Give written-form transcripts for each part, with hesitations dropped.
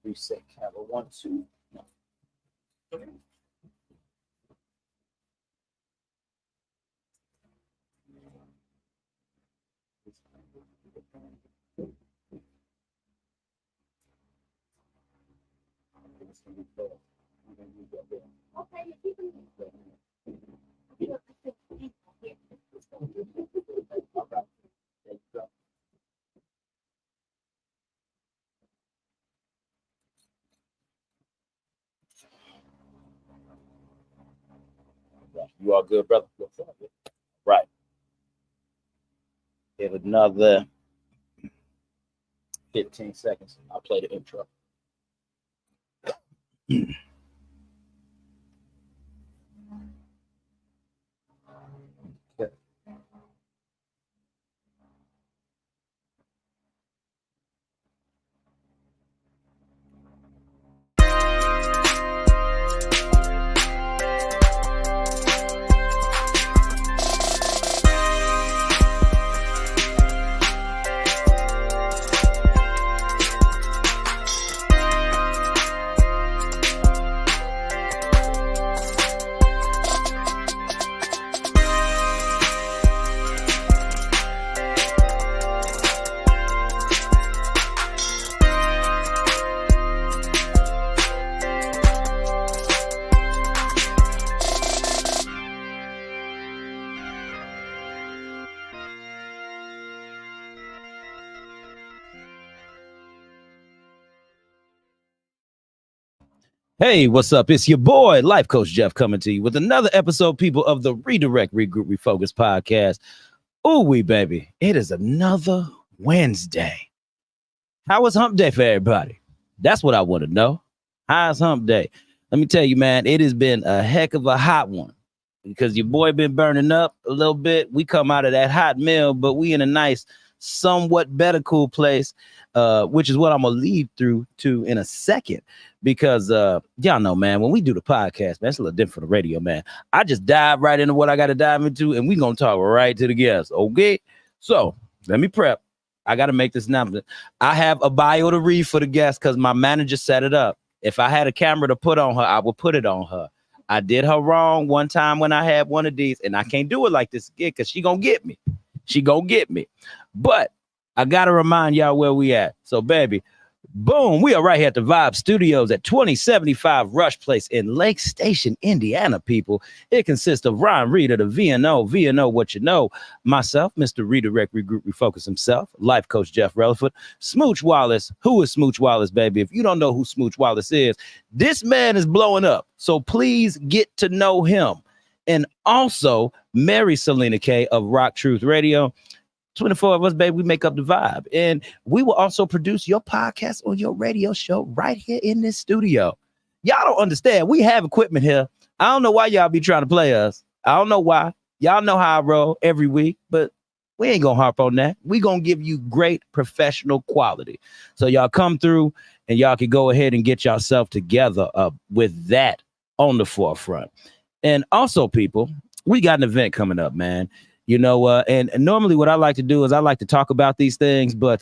Reset camera 1, 2. No. Okay, you keep them. You all good, brother? Right. Give another 15 seconds. I'll play the intro. Hey, what's up? It's your boy, Life Coach Jeff, coming to you with another episode, people, of the Redirect, Regroup, Refocus podcast. Ooh, wee, baby. It is another Wednesday. How was hump day for everybody? That's what I want to know. How's hump day? Let me tell you, man, it has been a heck of a hot one because your boy been burning up a little bit. We come out of that hot meal, but we in a nice, somewhat better cool place, which is what I'm going to lead through to in a second. Because y'all know, man, when we do the podcast, man, it's a little different from the radio, man. I just dive right into what I got to dive into, and we're going to talk right to the guests, okay? So let me prep. I got to make this announcement. I have a bio to read for the guest because my manager set it up. If I had a camera to put on her, I would put it on her. I did her wrong one time when I had one of these, and I can't do it like this again because she going to get me. She going to get me. But I got to remind y'all where we at. So, baby, boom, we are right here at the Vibe Studios at 2075 Rush Place in Lake Station, Indiana, people. It consists of Ron Reed of the VNO, what you know, myself, Mr. Redirect, Regroup, Refocus himself, Life Coach Jeff Relaford, Smooch Wallace. Who is Smooch Wallace, baby? If you don't know who Smooch Wallace is, this man is blowing up. So please get to know him. And also, Mary Selena K of Rock Truth Radio. 24 of us, baby, we make up the vibe. And we will also produce your podcast on your radio show right here in this studio. Y'all don't understand. We have equipment here. I don't know why y'all be trying to play us. I don't know why. Y'all know how I roll every week, but we ain't going to harp on that. We going to give you great professional quality. So y'all come through and y'all can go ahead and get yourself together with that on the forefront. And also, people, we got an event coming up, man. You know, and normally what I like to do is I like to talk about these things. But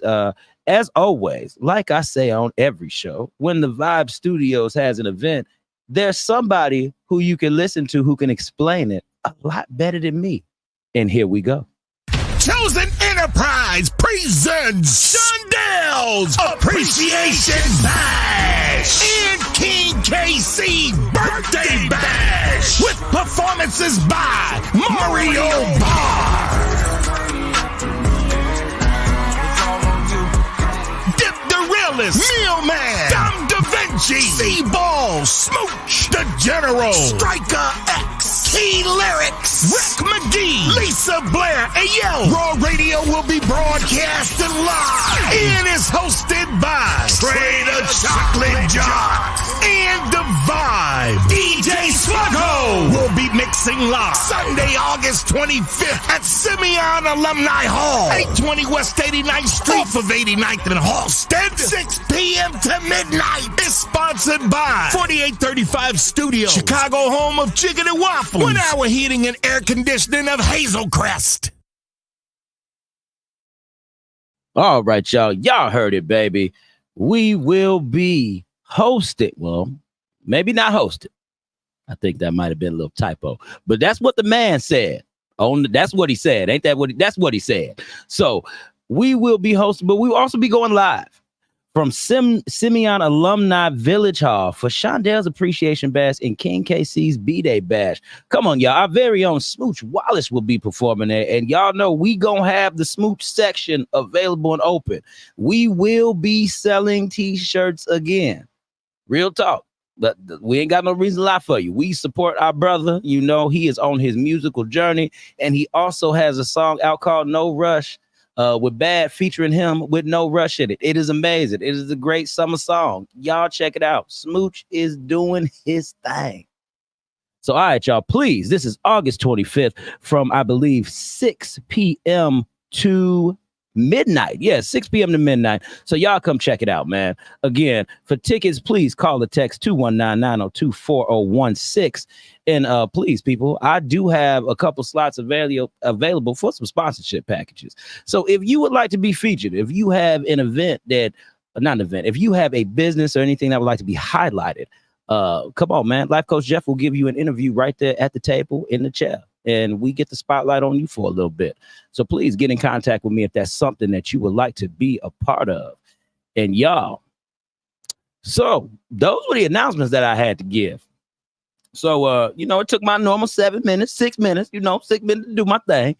as always, like I say on every show, when the Vibe Studios has an event, there's somebody who you can listen to who can explain it a lot better than me. And here we go. Chosen Enterprise presents Shondel's Appreciation Bash and King KC Birthday Bash with performances by Mario Barr, Dip the Realist, Mealman, Dom Da Vinci, C-Ball, Smooch, The General, Striker X, Key Lyrics, Rick McGee, Lisa Blair, and yo, Raw Radio will be broadcasting live and is hosted by Trader Chocolate Jar and The Vibe. DJ Sluggo will be mixing live Sunday, August 25th at Simeon Alumni Hall, 820 West 89th Street off of 89th and Halstead, 6 p.m. to midnight. Is sponsored by 4835 Studios, Chicago home of Chicken and Waffles, 1 hour heating and air conditioning of Hazel Crest. All right, y'all. Y'all heard it, baby. We will be hosted. Well, maybe not hosted. I think that might have been a little typo, but that's what the man said. That's what he said. Ain't that what? That's what he said. So we will be hosting, but we will also be going live from Simeon Alumni Village Hall for Shondel's Appreciation Bash and King KC's B-Day Bash. Come on, y'all. Our very own Smooch Wallace will be performing there. And y'all know we gonna have the Smooch section available and open. We will be selling t-shirts again. Real talk. But we ain't got no reason to lie for you. We support our brother. You know, he is on his musical journey. And he also has a song out called No Rush. With Bad featuring him with No Rush in it. It is amazing. It is a great summer song. Y'all check it out. Smooch is doing his thing. So, all right, y'all, please. This is August 25th from, I believe, 6 p.m. to midnight. Yeah, 6 p.m. to midnight. So y'all come check it out, man. Again, for tickets, please call the text 219-902-4016. And please, people, I do have a couple slots available for some sponsorship packages. So if you would like to be featured, if you have an event if you have a business or anything that would like to be highlighted, come on, man. Life Coach Jeff will give you an interview right there at the table in the chair. And we get the spotlight on you for a little bit. So please get in contact with me if that's something that you would like to be a part of. And y'all, so those were the announcements that I had to give. So, it took my normal 6 minutes, 6 minutes to do my thing.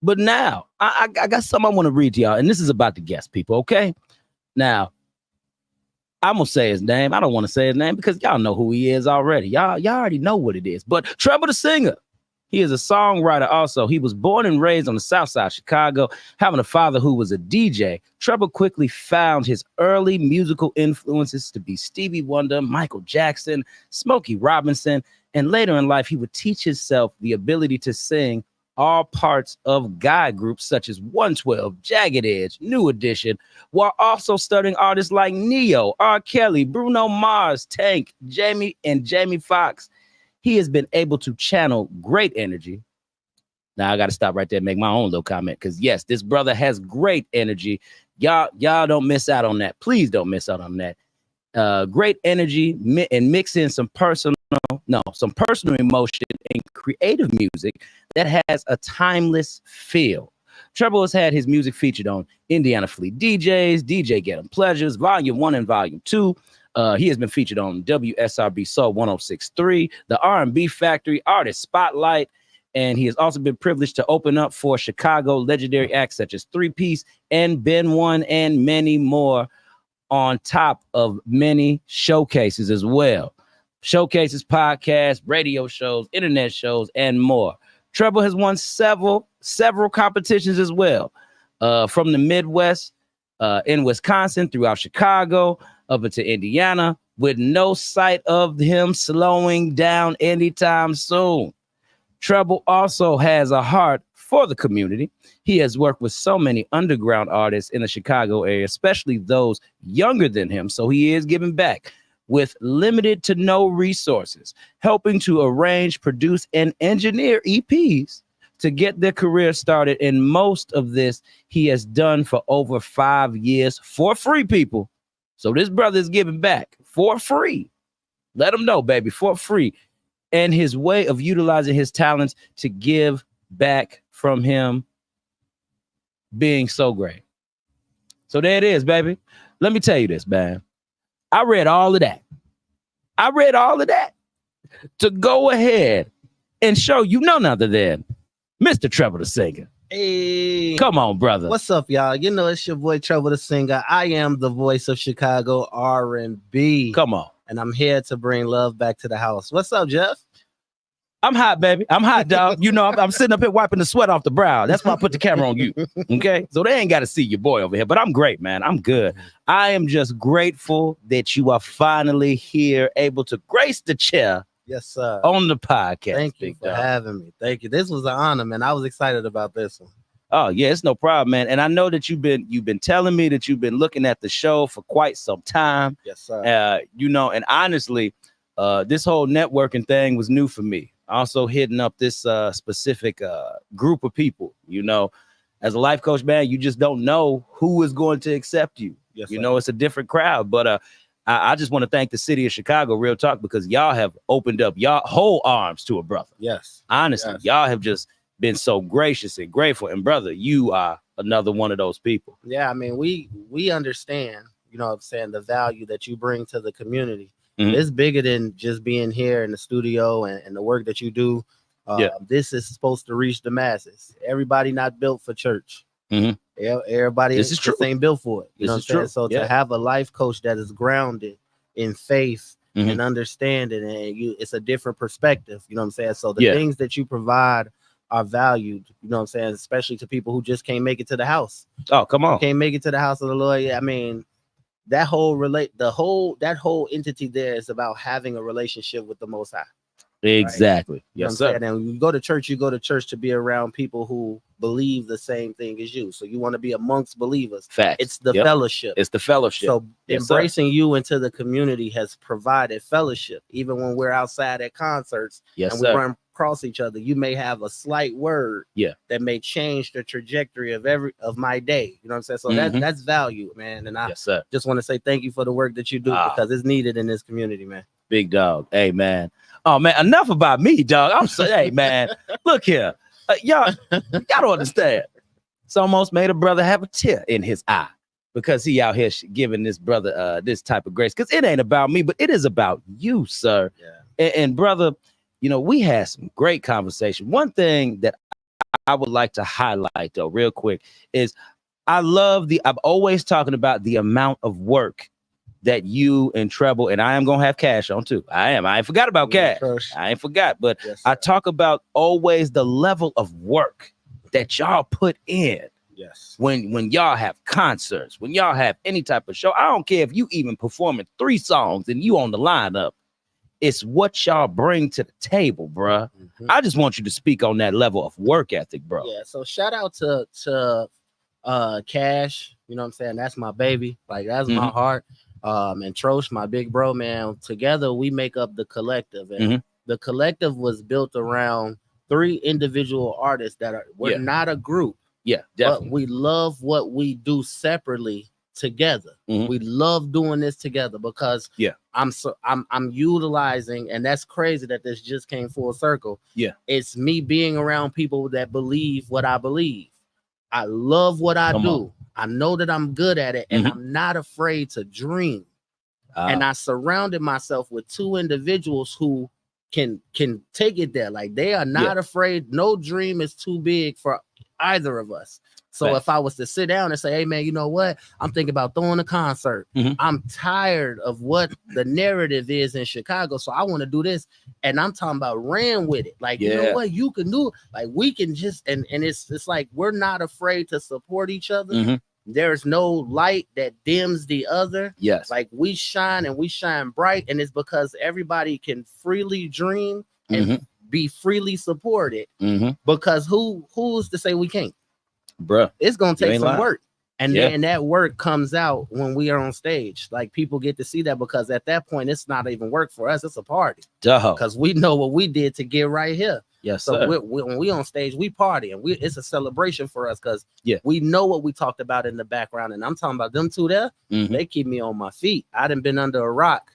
But now I got something I want to read to y'all. And this is about the guest, people, okay? Now, I'm going to say his name. I don't want to say his name because y'all know who he is already. Y'all already know what it is. But Treble the singer. He is a songwriter also. He was born and raised on the south side of Chicago, having a father who was a DJ. Treble quickly found his early musical influences to be Stevie Wonder, Michael Jackson, Smokey Robinson, and later in life, he would teach himself the ability to sing all parts of guy groups such as 112, Jagged Edge, New Edition, while also studying artists like Neo, R. Kelly, Bruno Mars, Tank, Jamie Foxx. He has been able to channel great energy. Now I got to stop right there and make my own little comment because yes, this brother has great energy. Y'all don't miss out on that. Please don't miss out on that. Great energy and mix in some personal emotion and creative music that has a timeless feel. Treble has had his music featured on Indiana Fleet DJs, DJ Get 'em Pleasures, Volume 1 and Volume 2. He has been featured on WSRB Soul 106.3, the R&B Factory, Artist Spotlight, and he has also been privileged to open up for Chicago legendary acts such as 3-Piece and Ben One and many more, on top of many showcases as well. Showcases, podcasts, radio shows, internet shows, and more. Treble has won several competitions as well, from the Midwest, in Wisconsin, throughout Chicago, up into Indiana, with no sight of him slowing down anytime soon. Treble also has a heart for the community. He has worked with so many underground artists in the Chicago area, especially those younger than him. So he is giving back with limited to no resources, helping to arrange, produce, and engineer EPs to get their career started. And most of this he has done for over 5 years for free, people. So this brother is giving back for free. Let him know, baby, for free. And his way of utilizing his talents to give back from him being so great. So there it is, baby. Let me tell you this, man. I read all of that to go ahead and show you none other than Mr. Treble the singer. Hey, come on, brother. What's up, y'all? You know it's your boy Treble the singer. I am the voice of Chicago R&B. Come on. And I'm here to bring love back to the house. What's up, Jeff? I'm hot, baby. I'm hot, dog. I'm sitting up here wiping the sweat off the brow. That's why I put the camera on you. Okay. So they ain't got to see your boy over here, but I'm great, man. I'm good. I am just grateful that you are finally here, able to grace the chair. Yes, sir. On the podcast. Thank you for having me. Thank you. This was an honor, man. I was excited about this one. Oh, yeah, it's no problem, man. And I know that you've been telling me that you've been looking at the show for quite some time. Yes, sir. And honestly, this whole networking thing was new for me. Also hitting up this specific group of people, as a life coach, man, you just don't know who is going to accept you. Yes, it's a different crowd, but I just want to thank the city of Chicago, real talk, because y'all have opened up y'all whole arms to a brother. Yes. Honestly, Yes. y'all have just been so gracious and grateful. And brother, you are another one of those people. Yeah, I mean, we understand, you know what I'm saying, the value that you bring to the community. Mhm. It's bigger than just being here in the studio and the work that you do. Yeah. This is supposed to reach the masses. Everybody not built for church. Mhm. Everybody This is true. just ain't built for it. You This know what is I'm saying? true. So Yeah. to have a life coach that is grounded in faith Mhm. and understanding, and it's a different perspective. You know what I'm saying? So the Yeah. things that you provide are valued. You know what I'm saying? Especially to people who just can't make it to the house. Oh, come on. Can't make it to the house of the Lord. Yeah, I mean, that whole entity there is about having a relationship with the Most High. Exactly. You know Yes, what I'm sir. saying? And when you go to church to be around people who believe the same thing as you. So you want to be amongst believers. Facts. It's the Yep. fellowship. It's the fellowship. So Yes, sir. embracing you into the community has provided fellowship. Even when we're outside at concerts Yes, and we sir. run across each other, you may have a slight word Yeah. that may change the trajectory of my day. You know what I'm saying? So Mhm. that's value, man. And I Yes, sir. just want to say thank you for the work that you do because it's needed in this community, man. Big dog. Hey, man. Oh, man. Enough about me, dog. I'm saying, hey, man. Look here. Y'all don't understand. It's almost made a brother have a tear in his eye because he out here giving this brother this type of grace. Because it ain't about me, but it is about you, sir. Yeah. And brother, you know, we had some great conversation. One thing that I would like to highlight, though, real quick, is I'm always talking about the amount of work that you and Treble, and I am gonna have cash on too. I ain't forgot about cash. I ain't forgot, but Yes, I sir. talk about always the level of work that y'all put in Yes. when y'all have concerts, when y'all have any type of show. I don't care if you even performing 3 songs and you on the lineup. It's what y'all bring to the table, bruh. Mhm. I just want you to speak on that level of work ethic, bro. Yeah. So shout out to Cash. You know what I'm saying? That's my baby. Like that's my heart. And Trosh, my big bro, man. Together we make up the collective, and the collective was built around 3 individual artists that we're not a group. Yeah, definitely. But we love what we do separately together. We love doing this together because I'm utilizing, and that's crazy that this just came full circle. Yeah, it's me being around people that believe what I believe. I love what I do. I know that I'm good at it, and I'm not afraid to dream. And I surrounded myself with 2 individuals who can take it there. Like they are not afraid. No dream is too big for either of us. So if I was to sit down and say, hey man, you know what? I'm thinking about throwing a concert. I'm tired of what the narrative is in Chicago. So I want to do this. And I'm talking about ran with it. Like, you know what? You can do it. Like we can just and it's like we're not afraid to support each other. There's no light that dims the other. Yes. Like we shine and we shine bright. And it's because everybody can freely dream and be freely supported. Because who's to say we can't? Bruh, it's gonna take some work, and then that work comes out when we are on stage. Like people get to see that because at that point it's not even work for us; it's a party. Because we know what we did to get right here. Yes, so sir. When we on stage, we party, and it's a celebration for us because we know what we talked about in the background. And I'm talking about them 2 there. They keep me on my feet. I done been under a rock.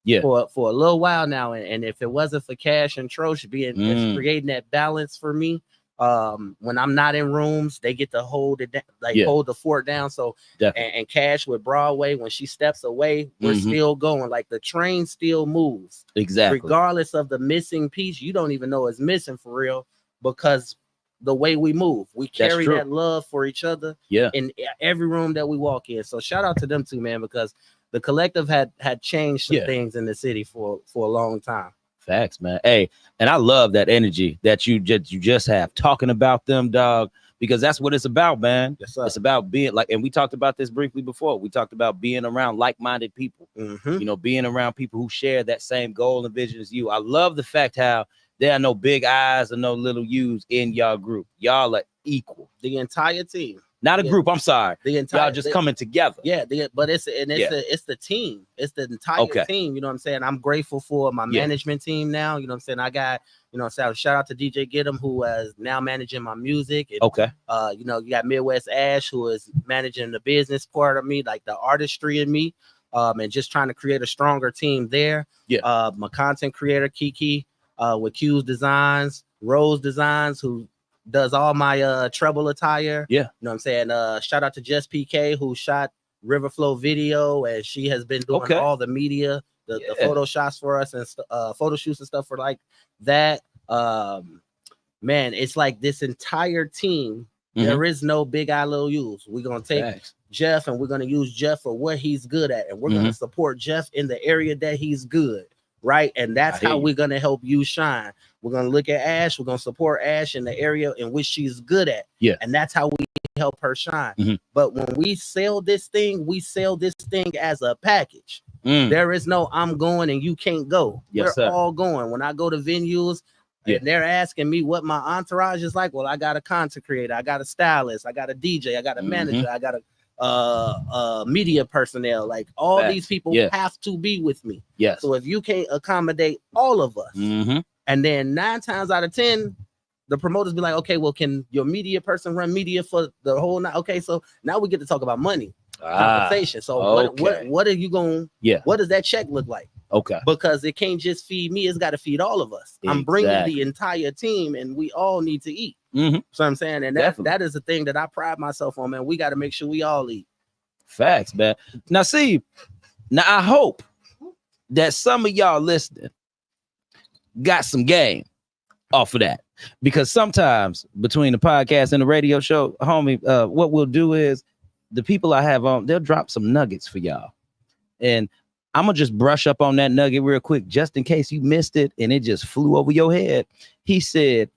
For a little while now, and if it wasn't for Cash and Trosh being creating that balance for me. When I'm not in rooms, they get to hold it down, hold the fort down. So and Cash with Broadway, when she steps away, we're still going. Like the train still moves. Exactly. Regardless of the missing piece, you don't even know it's missing for real because the way we move, we carry that love for each other in every room that we walk in. So shout out to them 2, man, because the collective had changed some things in the city for a long time. Facts, man. Hey, and I love that energy that you just have talking about them, dog, because that's what it's about, man. Yes, sir. It's about being like, and we talked about this briefly before. We talked about being around like-minded people, you know, being around people who share that same goal and vision as you. I love the fact how there are no big I's and no little U's in y'all group. Y'all are equal. The entire team. Not a group. I'm sorry. The entire y'all just coming together. Yeah, but it's the team. It's the entire team. You know what I'm saying? I'm grateful for my management team now. You know what I'm saying? I got, you know, shout out to DJ Giddem, who is now managing my music. And, you know, you got Midwest Ash, who is managing the business part of me, like the artistry in me. and just trying to create a stronger team there. Yeah. My content creator Kiki with Q's Designs, Rose Designs, who does all my treble attire. Yeah. You know what I'm saying? Shout out to Jess PK, who shot Riverflow video, and she has been doing all the media, the photo shots for us, and photo shoots and stuff for like that. Man, it's like this entire team. There is no big I little U's. We're gonna take Jeff, and we're gonna use Jeff for what he's good at, and we're gonna support Jeff in the area that he's good, right? And that's how we're gonna help you shine. We're gonna look at Ash. We're gonna support Ash in the area in which she's good at. Yeah, and that's how we help her shine. But when we sell this thing as a package. There is no I'm going and you can't go. We're all going. When I go to venues. And they're asking me what my entourage is like. Well, I got a content creator, I got a stylist, I got a DJ, I got a manager, I got a media personnel. Like all these people have to be with me. So if you can't accommodate all of us, and then 9 times out of 10, the promoters be like, okay, well, can your media person run media for the whole night? Okay, so now we get to talk about money, compensation. So what are you going? What does that check look like? Okay. Because it can't just feed me, it's got to feed all of us. I'm bringing the entire team, and we all need to eat. So I'm saying, and that is the thing that I pride myself on, man. We got to make sure we all eat. Facts, man. Now, see, I hope that some of y'all listening got some game off of that, because sometimes between the podcast and the radio show, homie, what we'll do is the people I have on, they'll drop some nuggets for y'all, and I'm gonna just brush up on that nugget real quick, just in case you missed it and it just flew over your head. He said,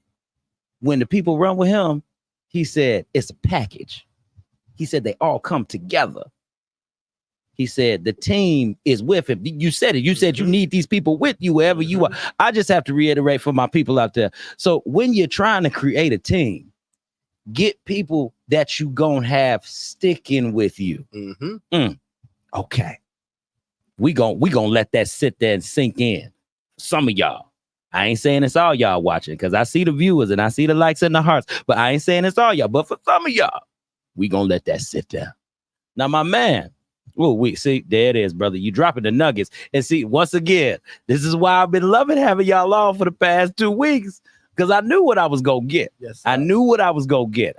when the people run with him, he said, it's a package. He said, they all come together. He said, the team is with him. You said it. You said you need these people with you wherever you are. I just have to reiterate for my people out there. So when you're trying to create a team, get people that you gonna have sticking with you. Okay. We gonna let that sit there and sink in. Some of y'all. I ain't saying it's all y'all watching, because I see the viewers and I see the likes and the hearts, but I ain't saying it's all y'all. But for some of y'all, we gonna let that sit there. Now, my man, see, there it is, brother. You dropping the nuggets. And see, once again, this is why I've been loving having y'all on for the past 2 weeks, because I knew what I was gonna get. I knew what I was gonna get.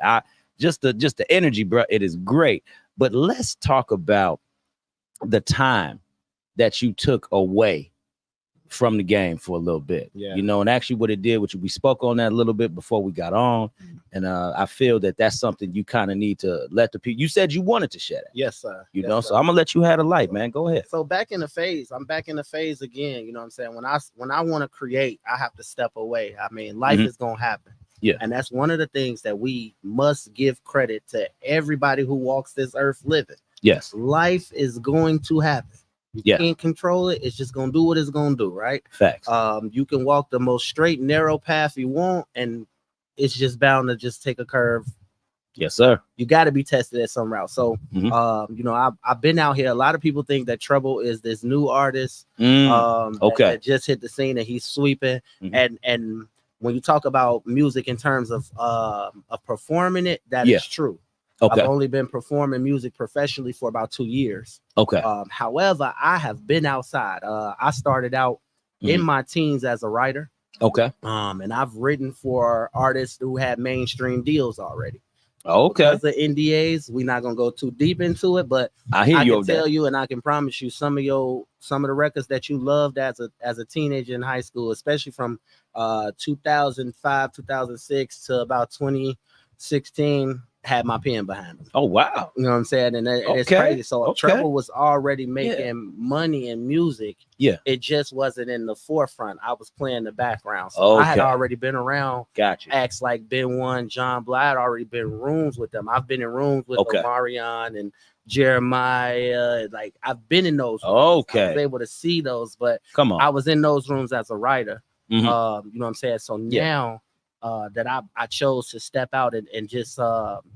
Just the energy, bro. It is great. But let's talk about the time that you took away from the game for a little bit, you know, and actually what it did, which we spoke on that a little bit before we got on. And I feel that that's something you kind of need to let the people, you said you wanted to share that. Yes, sir. You know, so I'm gonna let you have a light, man. Go ahead. So I'm back in the phase again. You know what I'm saying? When I want to create, I have to step away. I mean, life is gonna happen. And that's one of the things that we must give credit to everybody who walks this earth living. Life is going to happen. You can't control it. It's just gonna do what it's gonna do, right? Facts. You can walk the most straight, narrow path you want, and it's just bound to just take a curve. Yes, sir. You got to be tested at some route. So, you know, I've been out here. A lot of people think that Treble is this new artist, that just hit the scene and he's sweeping. And when you talk about music in terms of performing it, that is true. I've only been performing music professionally for about 2 years. However, I have been outside. I started out in my teens as a writer. And I've written for artists who had mainstream deals already. Because of NDAs, we're not gonna go too deep into it, but I can tell you, and I can promise you, some of the records that you loved as a teenager in high school, especially from 2005, 2006 to about 2016. Had my pen behind them. Oh wow. You know what I'm saying? And it's crazy. So Treble was already making money in music. It just wasn't in the forefront. I was playing the background. So I had already been around acts like Ben One, John Bly. I had already been in rooms with them. I've been in rooms with Omarion and Jeremiah. Like I've been in those rooms. I was able to see those, but I was in those rooms as a writer. You know what I'm saying? So now that I chose to step out and just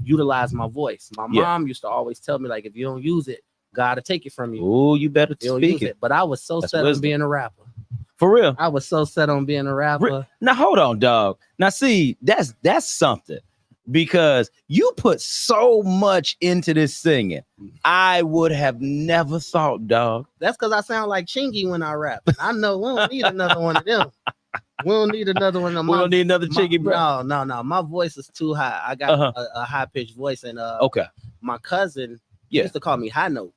utilize my voice. My mom used to always tell me, like, if you don't use it, God will take it from you. Oh, you better speak it. But I was so set on being a rapper. For real. I was so set on being a rapper. Now hold on, dog. Now see, that's something because you put so much into this singing. I would have never thought, dog. That's because I sound like Chingy when I rap. I know we don't need another one of them. We don't need another one of We don't need another Chingy, bro. No. My voice is too high. I got a high pitched voice, and Okay. my cousin Yeah. used to call me High Note.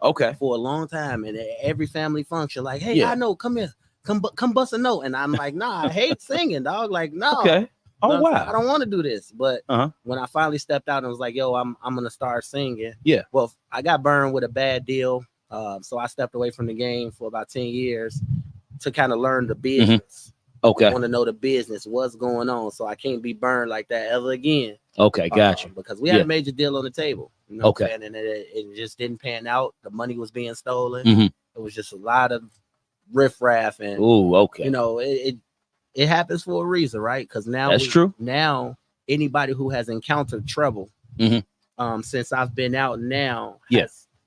Okay. For a long time, and at every family function, like, hey, Yeah. High Note, come here, come bust a note, and I'm like, nah, I hate singing, dog. Like, no. Okay. Oh No, wow. I don't want to do this. But when I finally stepped out and was like, yo, I'm gonna start singing. Yeah. Well, I got burned with a bad deal. So I stepped away from the game for about 10 years to kind of learn the business. Okay. I want to know the business, what's going on. So I can't be burned like that ever again. Okay, got you. Because we had a major deal on the table. You know Okay. what I'm saying? And it just didn't pan out. The money was being stolen. Mhm. It was just a lot of riffraff, and Ooh, okay. you know, it happens for a reason, right? Because now That's true. Now anybody who has encountered treble, since I've been out now,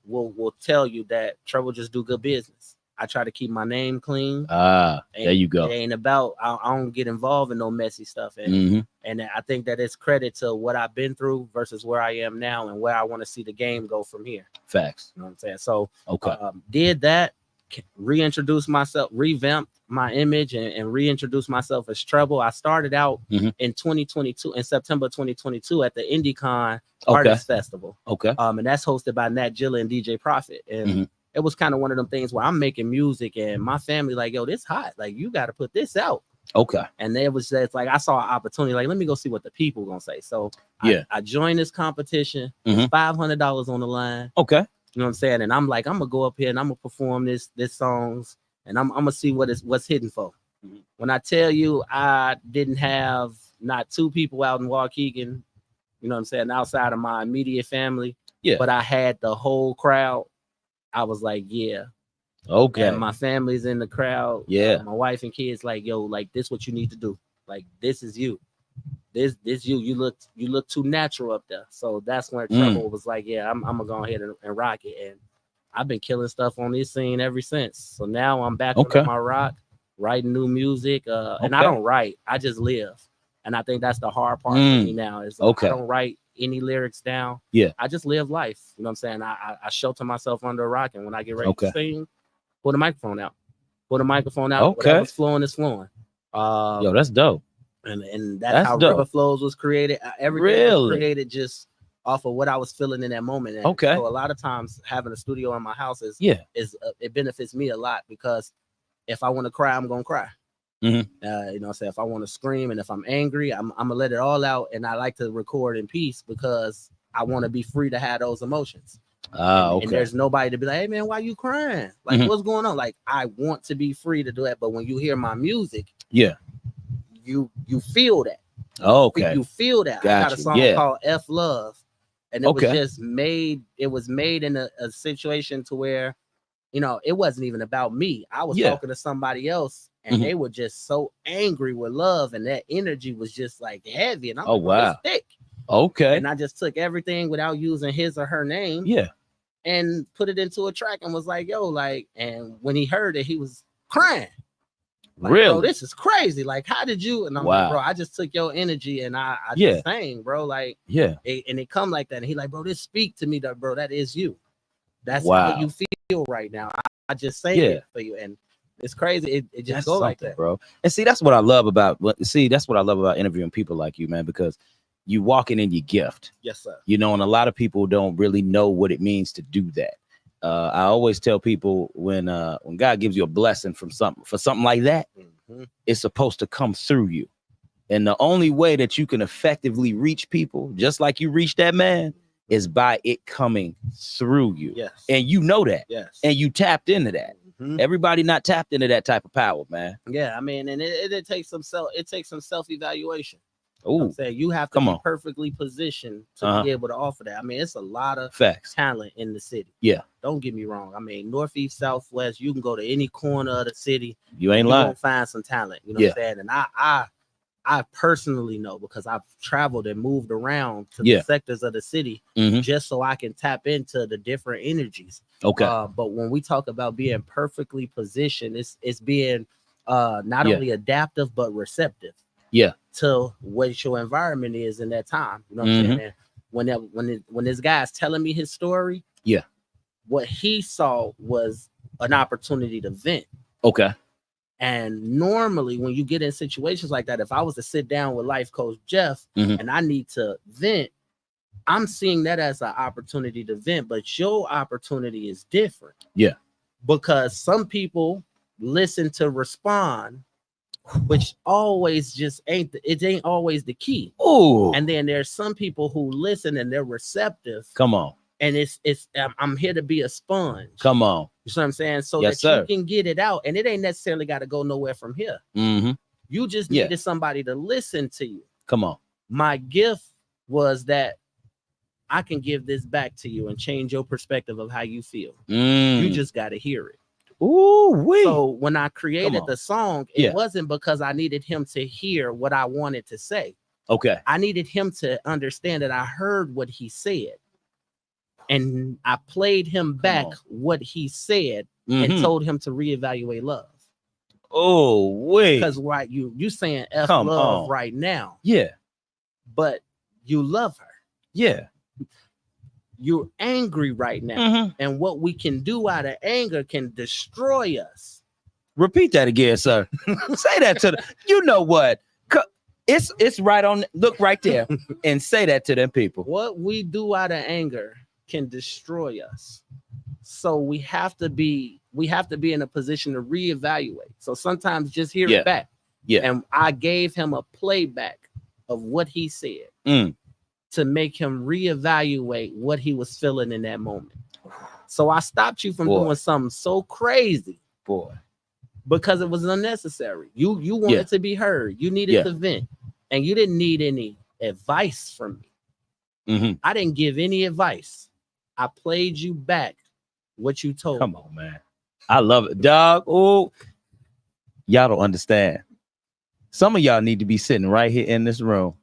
will tell you that treble just do good business. I try to keep my name clean. There you go. It ain't about I don't get involved in no messy stuff, and I think that it's credit to what I've been through versus where I am now and where I want to see the game go from here. Facts. You know what I'm saying? So okay, did that, reintroduce myself, revamped my image, and reintroduce myself as treble. I started out in 2022, in September 2022, at the IndieCon Artist Festival. Okay. And that's hosted by Nat Gilla and DJ Profit. And it was kind of one of them things where I'm making music and my family like, yo, this hot. Like, you got to put this out. Okay. And it was just like, I saw an opportunity. Like, let me go see what the people gonna say. So I joined this competition. $500 on the line. Okay. You know what I'm saying? And I'm like, I'm gonna go up here and I'm gonna perform this songs, and I'm gonna see what's hidden for. When I tell you, I didn't have not two people out in Waukegan, you know what I'm saying, outside of my immediate family. Yeah. But I had the whole crowd. I was like, yeah. Okay. And my family's in the crowd. Yeah. My wife and kids like, yo, like, this what you need to do. Like, this is you. This you look too natural up there. So that's when Treble was like, yeah, I'm gonna go ahead and rock it. And I've been killing stuff on this scene ever since. So now I'm back on my rock, writing new music. And I don't write, I just live. And I think that's the hard part for me now is I don't write any lyrics down. Yeah. I just live life. You know what I'm saying? I shelter myself under a rock, and when I get ready to sing, pull the microphone out. Pull the microphone out. Whatever's flowing is flowing. Yo, that's dope. And that's how dope. River Flows was created. Everything was created just off of what I was feeling in that moment. And so a lot of times having a studio in my house is it benefits me a lot, because if I want to cry, I'm gonna cry. You know what I'm saying? If I want to scream and if I'm angry, I'm gonna let it all out. And I like to record in peace because I want to be free to have those emotions. And there's nobody to be like, hey man, why you crying? Like, what's going on? Like, I want to be free to do that. But when you hear my music, you feel that. You feel that. I got a song called F Love, and it was just made. It was made in a situation to where, you know, it wasn't even about me. I was talking to somebody else, and they were just so angry with love, and that energy was just like heavy. And I'm like, thick. And I just took everything without using his or her name. And put it into a track and was like, yo, like, and when he heard it, he was crying. Like, really? Bro, this is crazy. Like, how did you? And I'm like, bro, I just took your energy and I just sang, bro. Like, and it come like that. And he like, bro, this speak to me, that bro, that is you. That's how you feel right now. I just sang it for you. And it's crazy. It just go like that, bro. And see, that's what I love about interviewing people like you, man, because you walking in your gift. Yes, sir. You know, and a lot of people don't really know what it means to do that. I always tell people when God gives you a blessing for something like that, it's supposed to come through you. And the only way that you can effectively reach people, just like you reached that man, is by it coming through you. Yes. And you know that. Yes. And you tapped into that. Everybody not tapped into that type of power, man. Yeah, I mean, and it takes some self-evaluation. Oh, I'm saying you have to be perfectly positioned to be able to offer that. I mean, it's a lot of talent in the city. Yeah. Don't get me wrong. I mean, Northeast, Southwest, you can go to any corner of the city. You ain't lying. You'll find some talent. You know what I'm saying? And I personally know, because I've traveled and moved around to the sectors of the city just so I can tap into the different energies. But when we talk about being perfectly positioned, it's being not only adaptive but receptive. Yeah. To what your environment is in that time. You know what I'm saying? And when this guy's telling me his story, yeah, what he saw was an opportunity to vent. Okay. And normally when you get in situations like that, if I was to sit down with life coach Jeff and I need to vent, I'm seeing that as an opportunity to vent, but your opportunity is different. Yeah. Because some people listen to respond, which always just ain't always the key. Oh. And then there's some people who listen and they're receptive. Come on. And I'm here to be a sponge. Come on. You see what I'm saying? So Yes, that sir. you can get it out. And it ain't necessarily got to go nowhere from here. You just needed somebody to listen to you. Come on. My gift was that I can give this back to you and change your perspective of how you feel. You just got to hear it. Ooh, wee. So when I created the song, it wasn't because I needed him to hear what I wanted to say. Okay. I needed him to understand that I heard what he said. And I played him back what he said and told him to reevaluate love. Oh, wait. Because right, you saying F love right now. Yeah. But you love her. Yeah. You're angry right now. And what we can do out of anger can destroy us. Repeat that again, sir. Say that to the, you know what? It's right on. Look right there and say that to them people. What we do out of anger can destroy us. So we have to be in a position to reevaluate. So sometimes just hear it back. Yeah. And I gave him a playback of what he said to make him reevaluate what he was feeling in that moment. So I stopped you from doing something so crazy. Boy. Because it was unnecessary. You wanted to be heard. You needed to vent. And you didn't need any advice from me. I didn't give any advice. I played you back what you told me. Come on, man. I love it, dog. Oh, y'all don't understand. Some of y'all need to be sitting right here in this room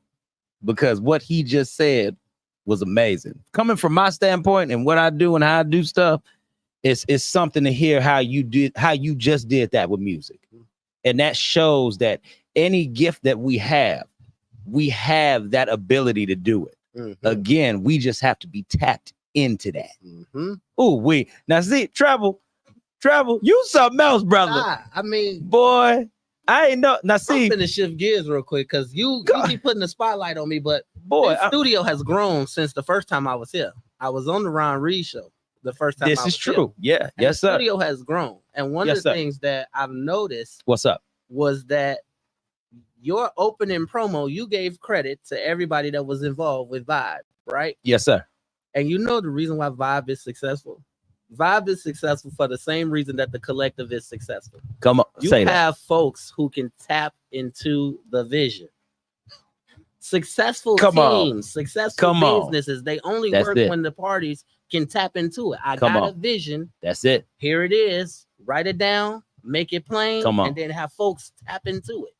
because what he just said was amazing. Coming from my standpoint and what I do and how I do stuff, it's something to hear how you just did that with music. And that shows that any gift that we have that ability to do it. Again, we just have to be tapped into that. Oh, now see, Treble, you something else, brother. I mean, boy, I ain't know. Now see, I'm finna shift gears real quick because you keep putting the spotlight on me, but boy, the studio has grown since the first time I was here. I was on the Ron Reed show the first time. This is true. Yeah, yes, sir. The studio has grown, and one of the things that I've noticed, what's up, was that your opening promo, you gave credit to everybody that was involved with Vibe, right? Yes, sir. And you know the reason why Vibe is successful? Vibe is successful for the same reason that the collective is successful. Come on, you say have that. folks who can tap into the vision. Successful teams, successful businesses, they only work when the parties can tap into it. I got a vision. That's it. Here it is. Write it down. Make it plain. And then have folks tap into it.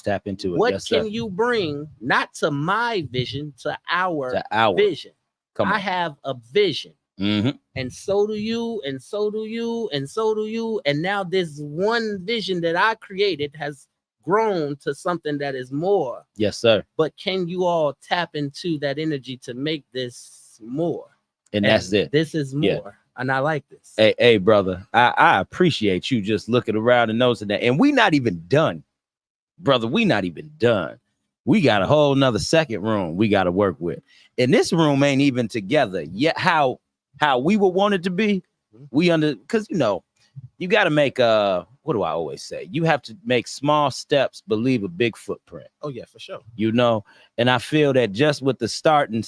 Tap into it. What can you bring, not to my vision, to our vision? I have a vision. And so do you, and so do you, and so do you. And now this one vision that I created has grown to something that is more. Yes, sir. But can you all tap into that energy to make this more? And that's it. This is more. Yeah. And I like this. Hey, brother, I appreciate you just looking around and noticing that. And we not even done, brother. We not even done. We got a whole nother second room we got to work with. And this room ain't even together yet. How we would want it to be. Because you got to make what do I always say? You have to make small steps, believe a big footprint. Oh yeah, for sure. And I feel that just with the starting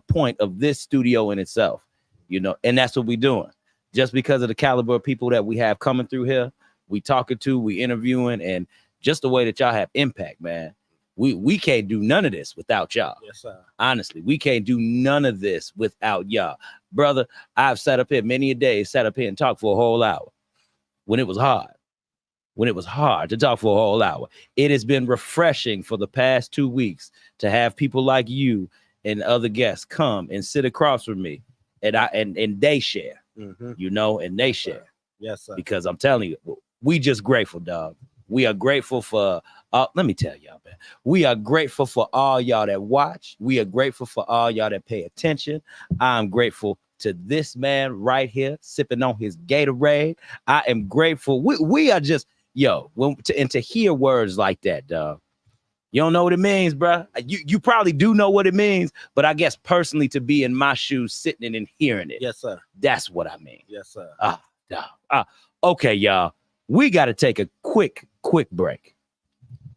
point of this studio in itself, and that's what we're doing. Just because of the caliber of people that we have coming through here, we talking to, we interviewing, and just the way that y'all have impact, man. We can't do none of this without y'all. Yes, sir. Honestly, we can't do none of this without y'all. Brother, I've sat up here many a day, sat up here and talked for a whole hour when it was hard. When it was hard to talk for a whole hour. It has been refreshing for the past 2 weeks to have people like you and other guests come and sit across from me and they share, and they share. Yes, sir. Because I'm telling you, we just grateful, dog. We are grateful for, let me tell y'all, man. We are grateful for all y'all that watch. We are grateful for all y'all that pay attention. I'm grateful to this man right here sipping on his Gatorade. I am grateful. We are just, to hear words like that, dog. You don't know what it means, bro. You probably do know what it means, but I guess personally to be in my shoes, sitting and hearing it. Yes, sir. That's what I mean. Yes, sir. Okay, y'all. We got to take a quick break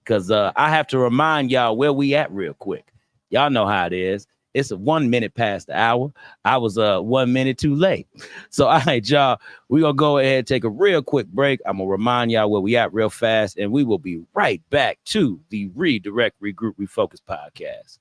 because I have to remind y'all where we at real quick. Y'all know how it is. It's 1 minute past the hour. I was 1 minute too late. So, all right, y'all, we're going to go ahead and take a real quick break. I'm going to remind y'all where we at real fast, and we will be right back to the Redirect, Regroup, Refocus podcast.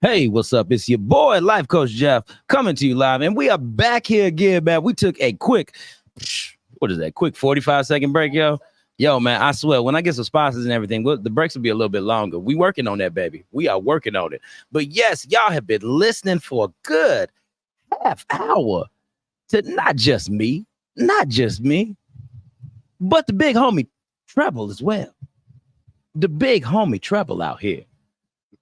Hey, what's up? It's your boy, Life Coach Jeff, coming to you live. And we are back here again, man. We took a quick 45-second break, yo. Yo, man, I swear, when I get some sponsors and everything, the breaks will be a little bit longer. We working on that, baby. We are working on it. But yes, y'all have been listening for a good half hour to not just me, but the big homie TREBLE as well. The big homie TREBLE out here.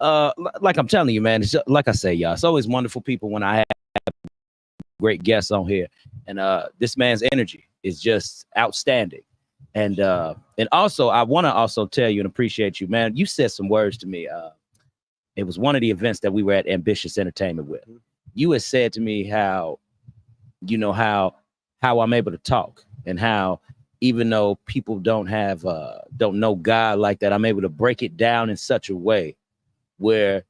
Like I'm telling you, man, it's just, like I say, y'all, it's always wonderful people when I have great guests on here. And this man's energy is just outstanding. And also, I want to also tell you and appreciate you, man. You said some words to me. It was one of the events that we were at Ambitious Entertainment with. You had said to me how I'm able to talk and how even though people don't know God like that, I'm able to break it down in such a way where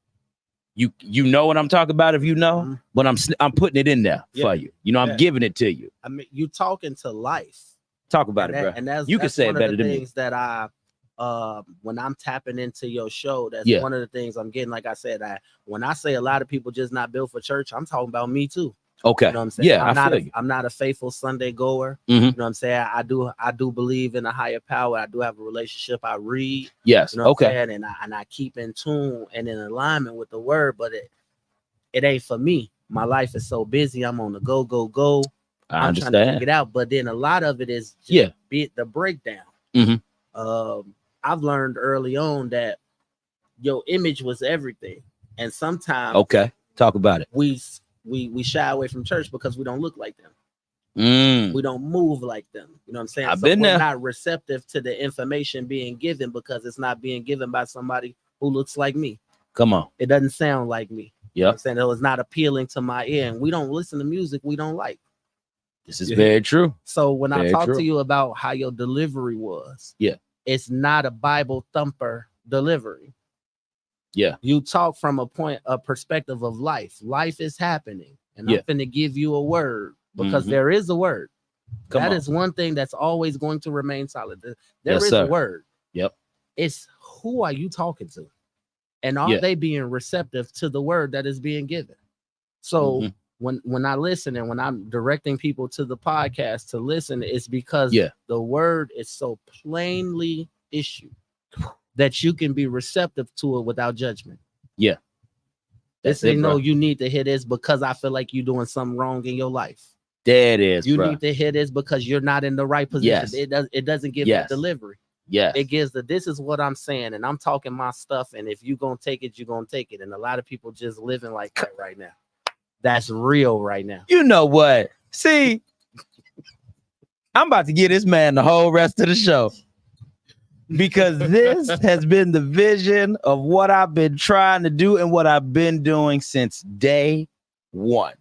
you know what I'm talking about if you know, but I'm putting it in there for you. I'm giving it to you. I mean, you talking to life. Talk about it, bro. And that's can say it better than me. Things that I when I'm tapping into your show, that's one of the things I'm getting. Like I said, when I say a lot of people just not built for church, I'm talking about me too. Okay. You know what I'm saying? Yeah, I'm not a faithful Sunday goer. Mm-hmm. You know what I'm saying? I do believe in a higher power. I do have a relationship. I read. Yes. You know what okay. I'm saying? And I keep in tune and in alignment with the word, but it ain't for me. My life is so busy. I'm on the go. I understand. Trying to figure it out, but then a lot of it is just the breakdown. Mm-hmm. I've learned early on that your image was everything, and sometimes talk about it. We shy away from church because we don't look like them. We don't move like them. You know what I'm saying? I've been there. We're not receptive to the information being given because it's not being given by somebody who looks like me. Come on. It doesn't sound like me. You know what I'm saying? It was not appealing to my ear, and we don't listen to music we don't like. This is very true. So when I talk to you about how your delivery was, it's not a Bible thumper delivery. Yeah. You talk from a perspective of life. Life is happening. And I'm going to give you a word because there is a word. That is one thing that's always going to remain solid. There is a word. Yep. It's who are you talking to? And are they being receptive to the word that is being given? So when I listen and when I'm directing people to the podcast to listen, it's because the word is so plainly issued that you can be receptive to it without judgment. Yeah. This ain't no, you need to hear this because I feel like you're doing something wrong in your life. There it is. You need to hear this because you're not in the right position. It doesn't give that delivery. Yeah. It gives this is what I'm saying, and I'm talking my stuff. And if you're gonna take it, you're gonna take it. And a lot of people just living like that right now. That's real right now. You know what? See, I'm about to give this man the whole rest of the show. Because this has been the vision of what I've been trying to do and what I've been doing since day one.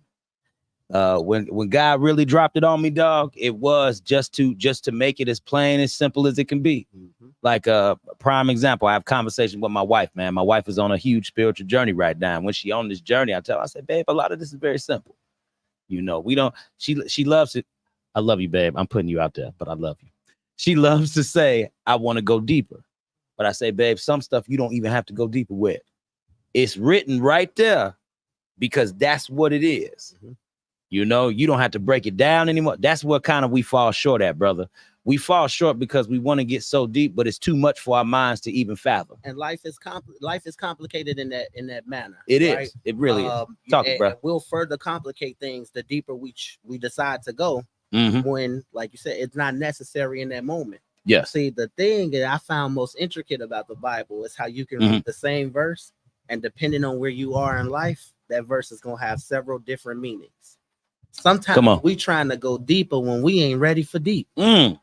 When God really dropped it on me, dog, it was just to make it as plain, as simple as it can be. Like a prime example, I have conversation with my wife, man. My wife is on a huge spiritual journey right now. And when she on this journey, I tell her, I say, babe, a lot of this is very simple. You know, we don't, she loves it. I love you, babe. I'm putting you out there, but I love you. She loves to say, I want to go deeper. But I say, babe, some stuff you don't even have to go deeper with. It's written right there because that's what it is. You know, you don't have to break it down anymore. That's what kind of we fall short at, brother. We fall short because we want to get so deep, but it's too much for our minds to even fathom. And life is complicated in that manner. It right? is. It really is. Talk, bro. We'll further complicate things the deeper we decide to go. When, like you said, it's not necessary in that moment. Yeah. See, the thing that I found most intricate about the Bible is how you can read the same verse, and depending on where you are in life, that verse is gonna have several different meanings. Sometimes we trying to go deeper when we ain't ready for deep. Can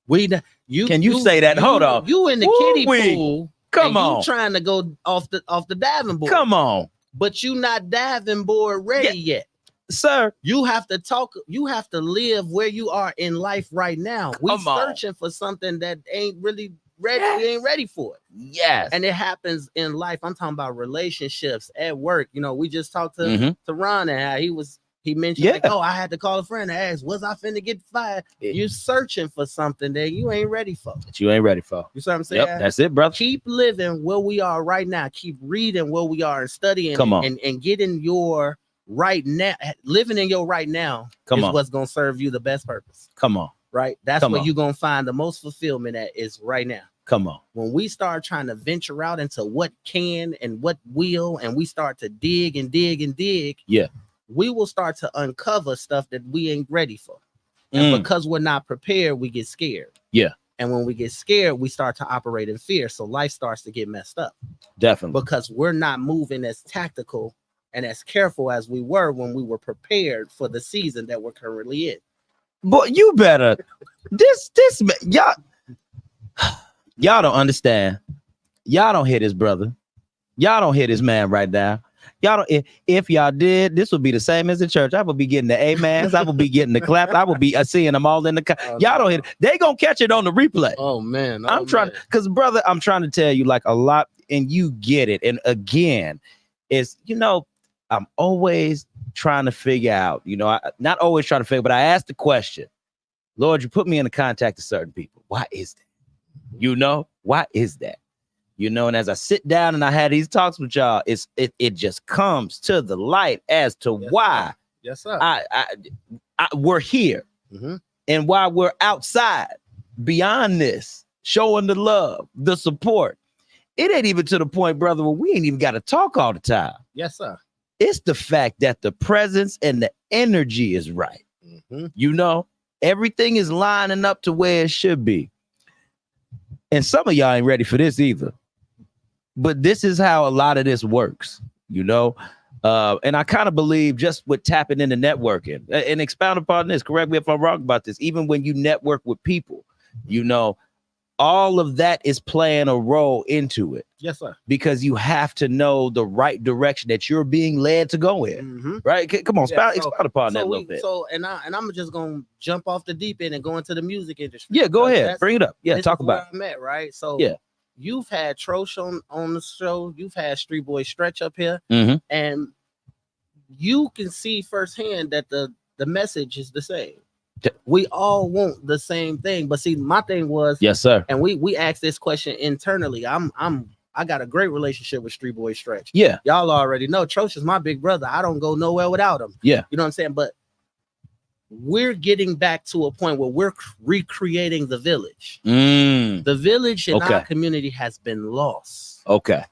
you say that? Hold on. You in the kiddie pool. Come on. You trying to go off the diving board. Come on. But you not diving board ready yet. Sir, you have to talk, you have to live where you are in life right now. We searching for something that ain't really ready. We ain't ready for it. Yes. And it happens in life. I'm talking about relationships at work. You know, we just talked to Ron and how he mentioned like, oh, I had to call a friend and ask, was I finna get fired? You're searching for something that you ain't ready for. That you ain't ready for. You see what I'm saying? Yep, that's it, brother. Keep living where we are right now. Keep reading where we are and studying. Come on. And getting your right now, living in your right now is what's gonna serve you the best purpose. Come on. Right? That's where you're gonna find the most fulfillment at is right now. Come on. When we start trying to venture out into what can and what will, and we start to dig and dig and dig, we will start to uncover stuff that we ain't ready for. And because we're not prepared, we get scared. Yeah. And when we get scared, we start to operate in fear. So life starts to get messed up. Definitely. Because we're not moving as tactical and as careful as we were when we were prepared for the season that we're currently in. But you better y'all don't understand. Y'all don't hear this, brother. Y'all don't hear this man right now. Y'all don't. If y'all did, this would be the same as the church. I would be getting the amens. I would be getting the claps. I would be seeing them all in the. Y'all don't hear. They gonna catch it on the replay. Oh man, I'm trying, because brother, I'm trying to tell you like a lot, and you get it. And again, it's I'm always trying to figure out. Not always trying to figure, but I asked the question, Lord, you put me in the contact of certain people. Why is that? Why is that? And as I sit down and I had these talks with y'all, it just comes to the light as to why we're here and why we're outside beyond this, showing the love, the support. It ain't even to the point, brother, where we ain't even got to talk all the time. Yes, sir. It's the fact that the presence and the energy is right. Everything is lining up to where it should be. And some of y'all ain't ready for this either. But this is how a lot of this works, and I kind of believe just with tapping into networking and expound upon this, correct me if I'm wrong about this, even when you network with people, all of that is playing a role into it. Yes, sir. Because you have to know the right direction that you're being led to go in, right? Come on, expound upon that a little bit. And I'm just going to jump off the deep end and go into the music industry. Yeah, go ahead. Bring it up. Yeah, talk about it. I'm at, right? So yeah. You've had Trosh on the show. You've had Street Boy Stretch up here. And you can see firsthand that the message is the same. We all want the same thing. But see, my thing was, yes, sir. And we asked this question internally. I got a great relationship with Street Boy Stretch. Yeah. Y'all already know Trosh is my big brother. I don't go nowhere without him. Yeah. You know what I'm saying? But we're getting back to a point where we're recreating the village. The village in our community has been lost.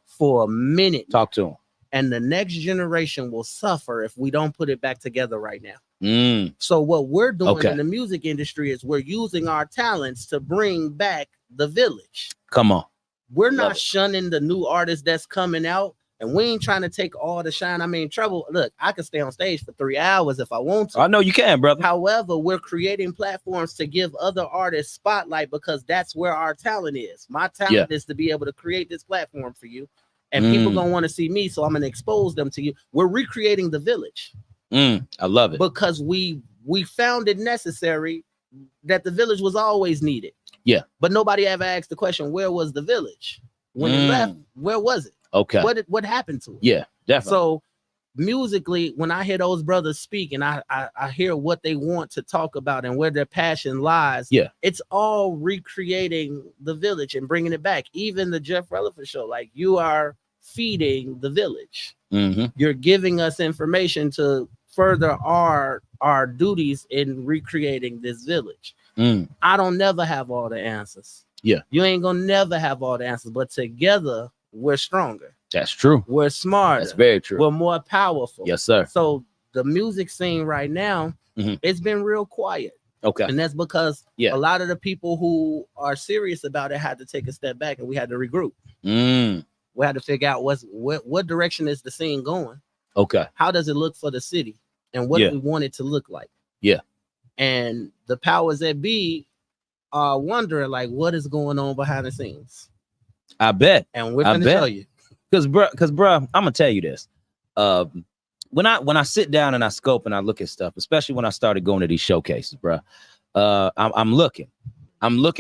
For a minute. Talk to him. And the next generation will suffer if we don't put it back together right now. So what we're doing in the music industry is we're using our talents to bring back the village. Come on. We're not shunning the new artists that's coming out. And we ain't trying to take all the shine. I mean, Treble, look, I can stay on stage for 3 hours if I want to. I know you can, brother. However, we're creating platforms to give other artists spotlight because that's where our talent is. My talent is to be able to create this platform for you. And people gonna want to see me, so I'm gonna expose them to you. We're recreating the village. I love it. because we found it necessary that the village was always needed. Yeah. But nobody ever asked the question, where was the village? When it left, where was it? Okay. What happened to it? Yeah, definitely. So musically, when I hear those brothers speak and I hear what they want to talk about and where their passion lies, Yeah. it's all recreating the village and bringing it back. Even the Jeff Relevant show, like, you are feeding the village. You're giving us information to further our duties in recreating this village. I don't never have all the answers. Yeah. You ain't gonna never have all the answers, but together we're stronger. That's true. We're smarter. That's very true. We're more powerful. Yes, sir. So the music scene right now, it's been real quiet. Okay. And that's because Yeah. a lot of the people who are serious about it had to take a step back, and we had to regroup. We had to figure out what direction is the scene going? Okay. How does it look for the city? And what do we want it to look like? Yeah. And the powers that be are wondering, like, what is going on behind the scenes? I bet. And we're going to show you. Because bro, I'm gonna tell you this. When I sit down and I scope and I look at stuff, especially when I started going to these showcases, bro, I'm looking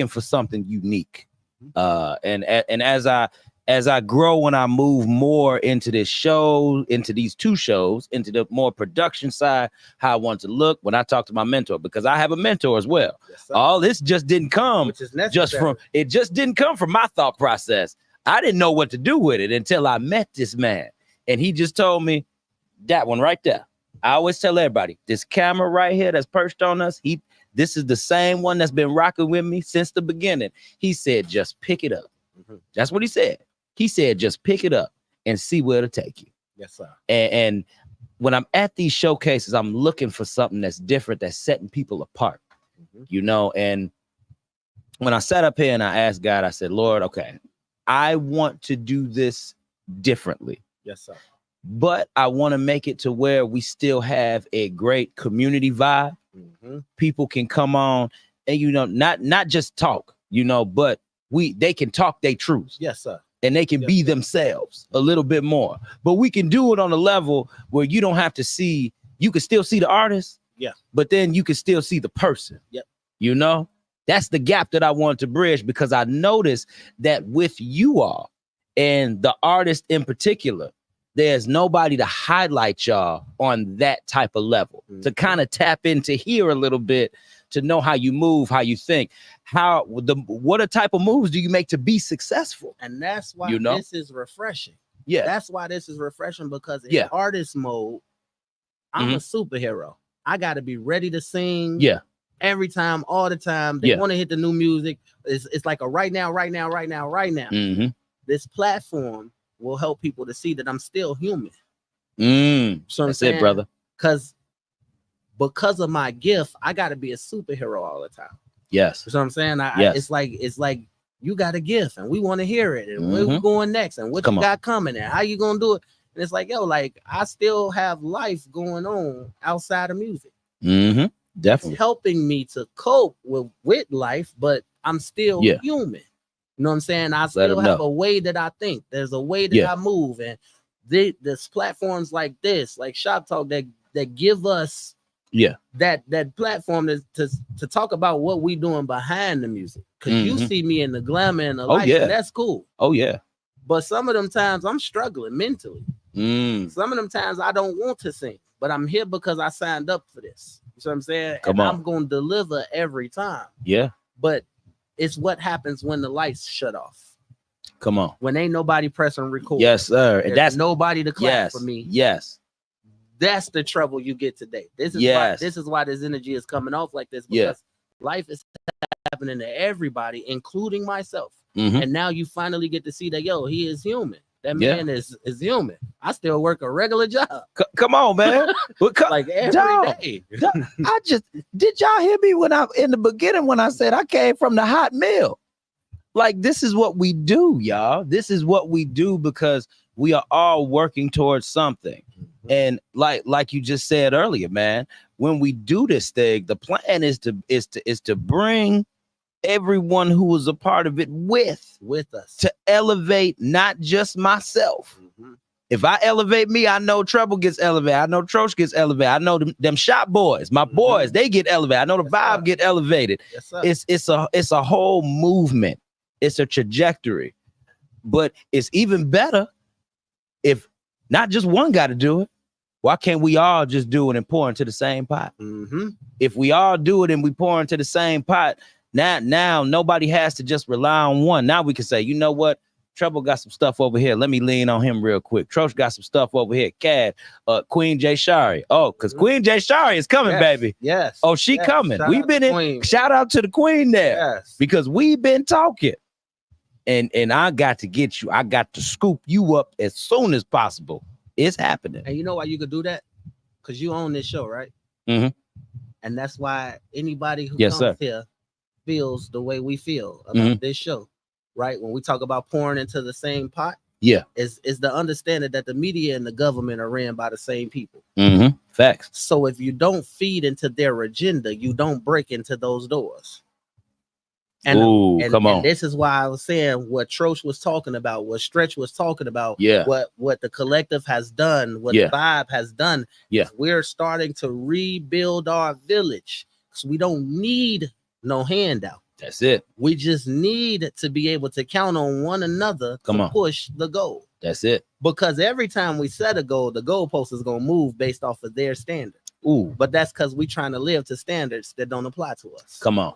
for something unique. And as I grow and I move more into this show, into these two shows, into the more production side, how I want to look, when I talk to my mentor, because I have a mentor as well. Yes, sir. All this just didn't come just from my thought process. I didn't know what to do with it until I met this man. And he just told me, that one right there. I always tell everybody, this camera right here that's perched on us, this is the same one that's been rocking with me since the beginning. He said, just pick it up. That's what he said. He said, just pick it up and see where it'll take you. Yes, sir. And when I'm at these showcases, I'm looking for something that's different, that's setting people apart, you know? And when I sat up here and I asked God, I said, Lord, okay, I want to do this differently. Yes, sir. But I want to make it to where we still have a great community vibe. People can come on and, you know, not just talk, you know, but they can talk their truths. Yes, sir. And they can be themselves a little bit more. But we can do it on a level where you don't have to see, you can still see the artist. Yeah. But then you can still see the person. Yep. You know, that's the gap that I want to bridge, because I noticed that with you all and the artist in particular, there's nobody to highlight y'all on that type of level, to kind of tap into here a little bit, to know how you move, how you think, what a type of moves do you make to be successful. And that's why this is refreshing. Yeah. That's why this is refreshing, because in artist mode, I'm a superhero. I got to be ready to sing. Yeah. Every time, all the time. They want to hit the new music. It's like a right now. This platform will help people to see that I'm still human. So that's it, brother. Because of my gift, I got to be a superhero all the time. Yes. You know what I'm saying? It's like you got a gift and we want to hear it, and where we going next, and what you got coming, and how you gonna do it. And it's like, yo, like, I still have life going on outside of music. Definitely. It's helping me to cope with life, but I'm still human. You know what I'm saying? I still have a way that I think. There's a way that I move, and there's platforms like this, like Shop Talk, that give us that platform to talk about what we doing behind the music. Because you see me in the glamour and the light, and that's cool. Oh yeah. But some of them times I'm struggling mentally. Some of them times I don't want to sing, but I'm here because I signed up for this. You know what I'm saying? I'm going to deliver every time. Yeah. But it's what happens when the lights shut off. Come on. When ain't nobody pressing record. Yes, sir. And that's nobody to clap for me. Yes. That's the trouble you get today. This is why this energy is coming off like this, because life is happening to everybody, including myself. And now you finally get to see that, yo, he is human. That man is human. I still work a regular job. Come on, man. Like every day. Did y'all hear me when in the beginning when I said I came from the hot mill? Like, this is what we do, y'all. This is what we do because we are all working towards something. And like you just said earlier, man, when we do this thing, the plan is to bring everyone who was a part of it with us, to elevate not just myself, If I elevate me, I know Treble gets elevated. I know Troch gets elevated. I know them shop boys, my boys, they get elevated. I know the vibe get elevated. Yes, sir. It's a whole movement. It's a trajectory. But it's even better if not just one got to do it. Why can't we all just do it and pour into the same pot? If we all do it and we pour into the same pot, now nobody has to just rely on one. Now we can say, you know what? Treble got some stuff over here. Let me lean on him real quick. Troch got some stuff over here. Cad, Queen J Shari. Oh, because Queen J Shari is coming, baby. Yes. Oh, she coming. We've been in. Queen. Shout out to the Queen there. Yes. Because we've been talking. And I got to get you. I got to scoop you up as soon as possible. It's happening. And you know why you could do that? Because you own this show, right? Mhm. And that's why anybody who Yes, comes sir. here feels the way we feel about this show, right? When we talk about pouring into the same pot, Yeah. is the understanding that the media and the government are ran by the same people. Facts. So if you don't feed into their agenda, you don't break into those doors. And, Ooh, and, come on. and this is why I was saying what Troch was talking about, what Stretch was talking about, Yeah. what the collective has done, what Yeah. the vibe has done. Yeah. We're starting to rebuild our village because we don't need no handout. That's it. We just need to be able to count on one another to push the goal. That's it. Because every time we set a goal, the goalpost is going to move based off of their standard. Ooh. But that's because we're trying to live to standards that don't apply to us. Come on.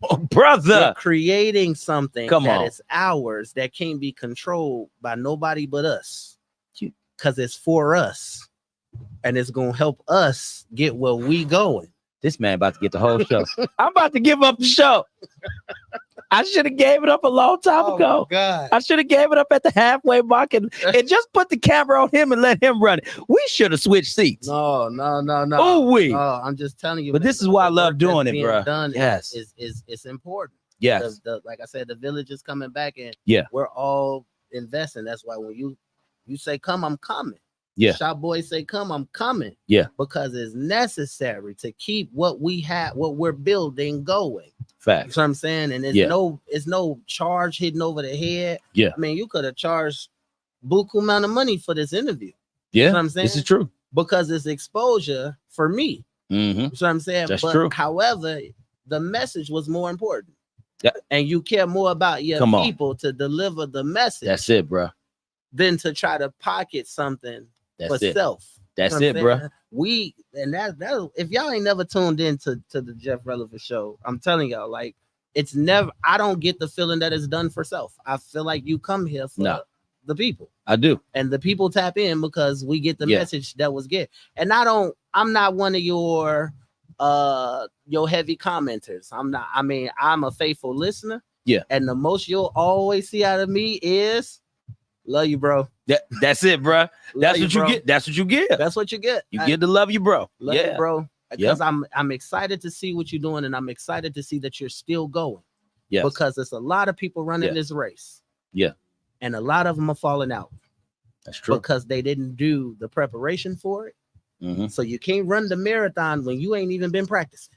Oh, brother. We're creating something Come that on. is ours that can't be controlled by nobody but us. Because it's for us. And it's going to help us get where we going. This man about to get the whole show. I'm about to give up the show. I should have gave it up a long time ago. God. I should have gave it up at the halfway mark and just put the camera on him and let him run it. We should have switched seats. No. Oh, we. No, I'm just telling you. But this is why I love doing it, bro. Yes. It's important. Yes. Like I said, the village is coming back and yeah, we're all investing. That's why when you say come, I'm coming. Yeah. Shop boys say come, I'm coming. Yeah. Because it's necessary to keep what we have, what we're building going. Facts. You know what I'm saying? And it's no charge hitting over the head. Yeah. I mean, you could have charged buku amount of money for this interview. Yeah. You know what I'm saying? This is true. Because it's exposure for me. You know what I'm saying? That's true. However, the message was more important. Yeah. And you care more about your people to deliver the message. That's it, bro. Than to try to pocket something for self. That's it, bro. That if y'all ain't never tuned into the Jeff Relevant show, I'm telling y'all, like it's never. I don't get the feeling that it's done for self. I feel like you come here for the people. I do, and the people tap in because we get the message that was get. And I'm not one of your heavy commenters. I'm not. I mean, I'm a faithful listener. Yeah. And the most you'll always see out of me is love you, bro. That's it, bro. That's what you get. That's what you get. That's what you get. You get to love you, bro. Love you, bro. Because I'm excited to see what you're doing, and I'm excited to see that you're still going. Yeah. Because there's a lot of people running this race. Yeah. And a lot of them are falling out. That's true. Because they didn't do the preparation for it. So you can't run the marathon when you ain't even been practicing.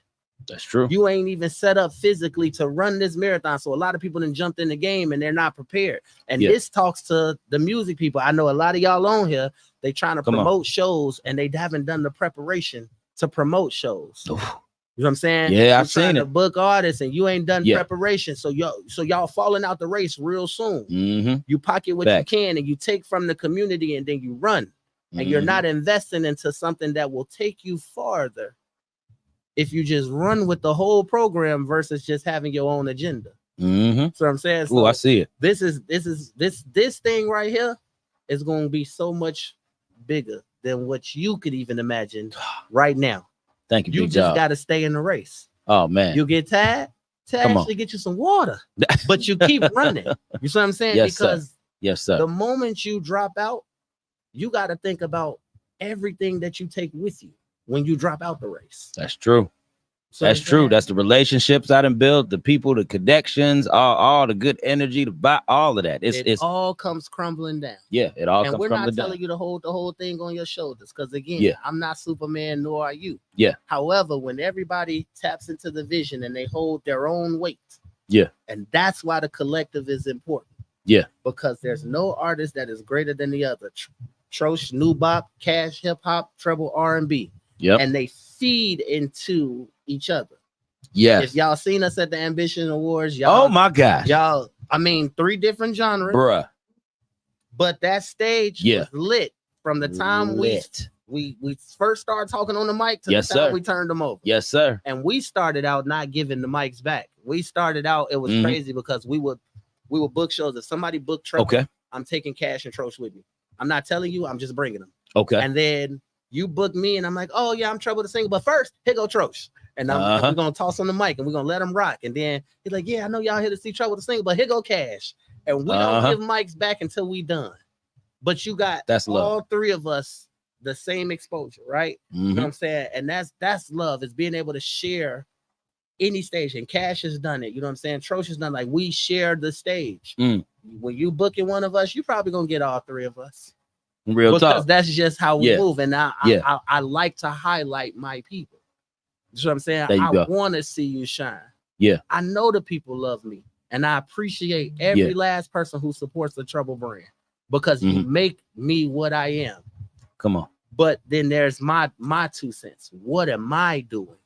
That's true. You ain't even set up physically to run this marathon. So a lot of people done jumped in the game and they're not prepared. And this talks to the music people. I know a lot of y'all on here, they trying to promote shows and they haven't done the preparation to promote shows. You know what I'm saying? Yeah, I've seen it. Book artists and you ain't done preparation. So y'all falling out the race real soon. You pocket what you can and you take from the community and then you run. And you're not investing into something that will take you farther if you just run with the whole program versus just having your own agenda. So I'm saying, oh, I see it. This thing right here is going to be so much bigger than what you could even imagine right now. Thank you. You just got to stay in the race. Oh man, you get tired. Actually get you some water, but you keep running. You see what I'm saying? Yes, because sir. The moment you drop out, you got to think about everything that you take with you when you drop out the race. That's true. So that's true. That's the relationships I done built, the people, the connections, all the good energy, all of that. It all comes crumbling down. Yeah, it all comes crumbling down. And we're not telling you to hold the whole thing on your shoulders because, again, I'm not Superman, nor are you. Yeah. However, when everybody taps into the vision and they hold their own weight. Yeah. And that's why the collective is important. Yeah. Because there's no artist that is greater than the other. Trosh, New Bop, Cash, Hip Hop, Treble, R&B. Yep. And they feed into each other. Yes. If y'all seen us at the Ambition Awards, y'all. Oh my gosh. Y'all, I mean, 3 different genres. Bruh. But that stage was lit from the time we first started talking on the mic to the time we turned them over. Yes, sir. And we started out not giving the mics back. We started out, it was crazy because we would book shows. If somebody booked Treble, I'm taking Cash and Trosh with me. I'm not telling you, I'm just bringing them. Okay. And then you book me and I'm like, oh yeah, I'm Treble to sing. But first, here go Trosh. And we're going to toss on the mic and we're going to let him rock. And then he's like, yeah, I know y'all here to see Treble to sing, but here go Cash. And we don't give mics back until we done. But you got all 3 of us the same exposure, right? You know what I'm saying? And that's love, is being able to share any stage. And Cash has done it. You know what I'm saying? Trosh has done, like, we share the stage. When you booking one of us, you probably gonna get all 3 of us. Real talk. Because that's just how we move. And I like to highlight my people. You know what I'm saying? I want to see you shine. Yeah. I know the people love me. And I appreciate every last person who supports the Treble brand, because you make me what I am. Come on. But then there's my 2 cents. What am I doing?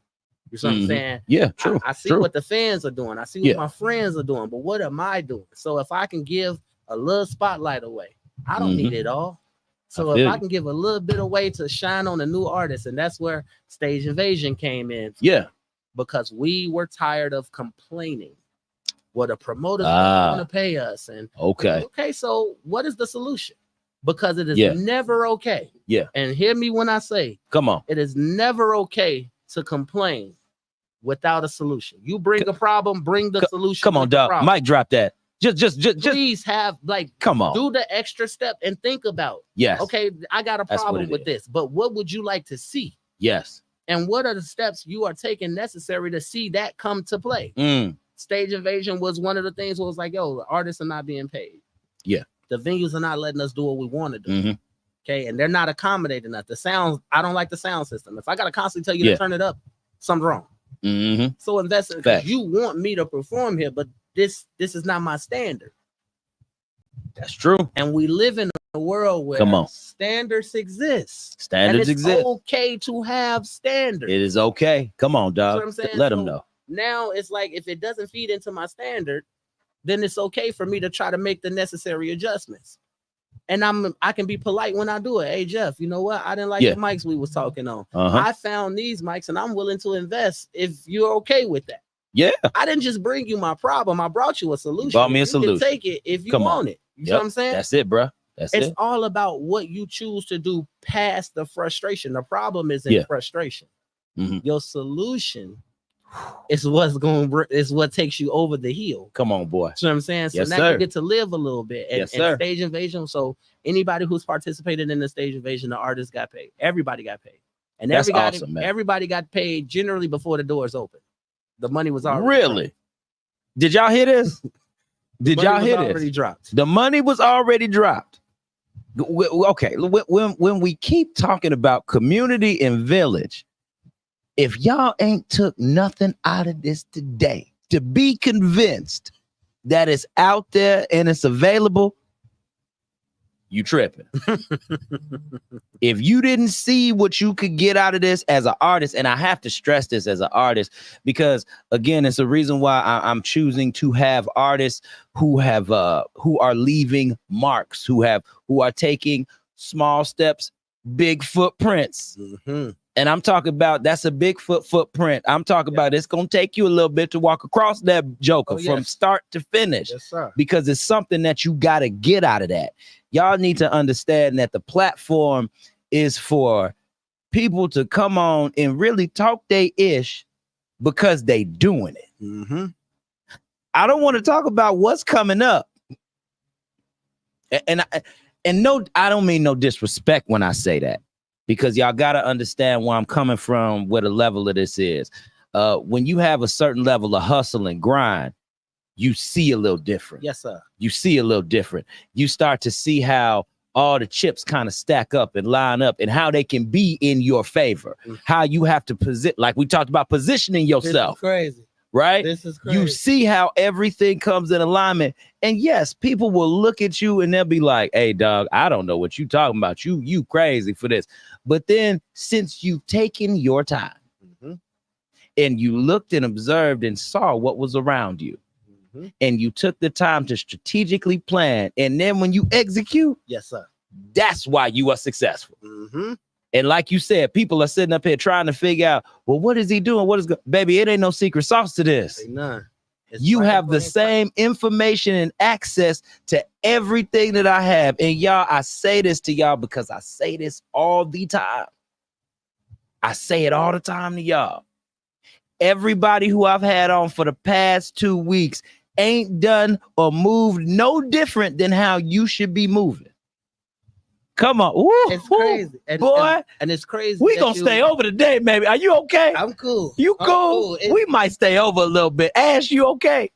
You know what I'm saying? Yeah, true. I see what the fans are doing. I see what my friends are doing. But what am I doing? So if I can give a little spotlight away, I don't need it all. So if I can give a little bit away to shine on a new artist, and that's where Stage Invasion came in. Yeah. Because we were tired of complaining. Well, the promoters want to pay us. And okay, so what is the solution? Because it is never okay. Yeah. And hear me when I say, come on. It is never okay to complain without a solution. You bring a problem, bring the solution. Come on, dog. Mic drop that. Just please have, like, come on, do the extra step and think about, okay, I got a problem with this, but what would you like to see? Yes. And what are the steps you are taking necessary to see that come to play? Stage Invasion was one of the things where it was like, yo, the artists are not being paid. Yeah. The venues are not letting us do what we want to do. Okay. And they're not accommodating us. The sound, I don't like the sound system. If I got to constantly tell you to turn it up, something's wrong. So invest, because you want me to perform here, but this is not my standard. That's true. And we live in a world where standards exist. Standards exist. It's okay to have standards. It is okay. Come on, dog. You know let them know. Now it's like, if it doesn't feed into my standard, then it's okay for me to try to make the necessary adjustments. And I can be polite when I do it. Hey, Jeff, you know what? I didn't like the mics we was talking on. I found these mics and I'm willing to invest if you're okay with that. Yeah. I didn't just bring you my problem. I brought you a solution. Brought me a solution. You can take it if you want it. You know what I'm saying? That's it, bro. It's all about what you choose to do past the frustration. The problem is in frustration. Your solution is what takes you over the hill. Come on, boy. You know what I'm saying? So now you get to live a little bit. And, and Stage Invasion. So anybody who's participated in the Stage Invasion, the artists got paid. Everybody got paid. And everybody got paid generally before the doors open. The money was already Did y'all hear this? Did y'all hear this? Already dropped. The money was already dropped. Okay, when we keep talking about community and village, if y'all ain't took nothing out of this today to be convinced that it's out there and it's available, you tripping. If you didn't see what you could get out of this as an artist, and I have to stress this as an artist, because again, it's a reason why I'm choosing to have artists who are leaving marks, who are taking small steps, big footprints. And I'm talking about, that's a big footprint. I'm talking about, it's going to take you a little bit to walk across that joker from start to finish. Yes, sir. Because it's something that you got to get out of that. Y'all need to understand that the platform is for people to come on and really talk they ish because they doing it. I don't want to talk about what's coming up. And no, I don't mean no disrespect when I say that, because y'all got to understand where I'm coming from, what the level of this is. When you have a certain level of hustle and grind, you see a little different. Yes, sir. You see a little different. You start to see how all the chips kind of stack up and line up, and how they can be in your favor. How you have to position, like we talked about, positioning yourself. Crazy. right? This is crazy. You see how everything comes in alignment. And yes, people will look at you and they'll be like, hey, dog, I don't know what you talking about. You crazy for this. But then since you've taken your time and you looked and observed and saw what was around you, and you took the time to strategically plan, and then when you execute, yes, sir, that's why you are successful. And like you said, people are sitting up here trying to figure out, well, what is he doing? What is baby? It ain't no secret sauce to this. Ain't none. You have the same information and access to everything that I have. And y'all, I say this to y'all because I say this all the time. I say it all the time to y'all. Everybody who I've had on for the past 2 weeks ain't done or moved no different than how you should be moving. Come on. Ooh, it's crazy. Boy. And it's crazy. We gonna stay over today, baby. Are you okay? I'm cool. You cool? We might stay over a little bit. Ash, you okay?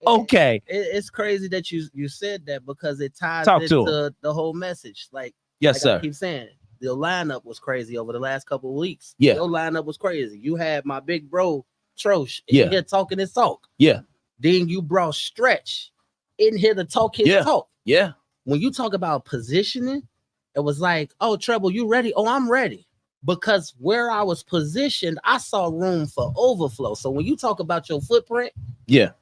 Okay. It's crazy that you said that because it ties Talk into to the whole message. Yes, sir. I keep saying, the lineup was crazy over the last couple of weeks. Yeah. Your lineup was crazy. You had my big bro, Trosh, Yeah. in here talking his talk. Yeah. Then you brought Stretch in here to talk his talk. Yeah. When you talk about positioning, it was like, oh, Treble, you ready? Oh, I'm ready. Because where I was positioned, I saw room for overflow. So when you talk about your footprint,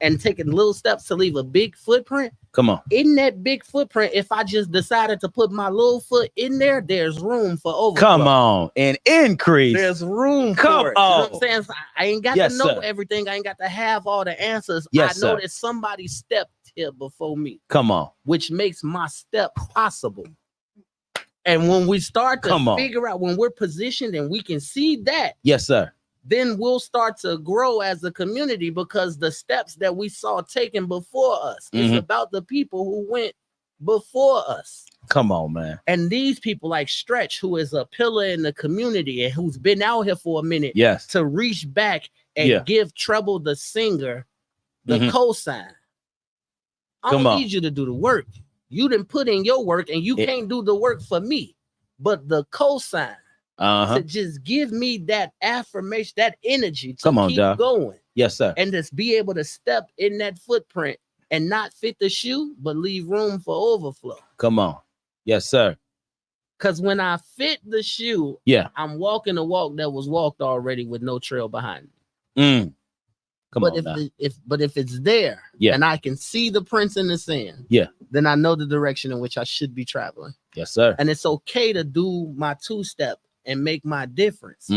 and taking little steps to leave a big footprint, come on. In that big footprint, if I just decided to put my little foot in there, there's room for overflow. Come on, and increase. There's room Come for it. on. You know what I'm saying? So I ain't got to know everything. I ain't got to have all the answers. Yes, I know sir. that somebody stepped here before me. Come on. Which makes my step possible. And when we start to figure out when we're positioned and we can see that, yes, sir, then we'll start to grow as a community because the steps that we saw taken before us, it's about the people who went before us. Come on, man. And these people like Stretch, who is a pillar in the community and who's been out here for a minute, to reach back and give Treble the singer the cosign. I don't need you to do the work. You didn't put in your work and you can't do the work for me. But the cosign to just give me that affirmation, that energy to keep going. Yes, sir. And just be able to step in that footprint and not fit the shoe, but leave room for overflow. Come on. Yes, sir. Because when I fit the shoe, I'm walking a walk that was walked already with no trail behind me. But if it's there and I can see the prints in the sand, then I know the direction in which I should be traveling. Yes, sir. And it's okay to do my two-step and make my difference.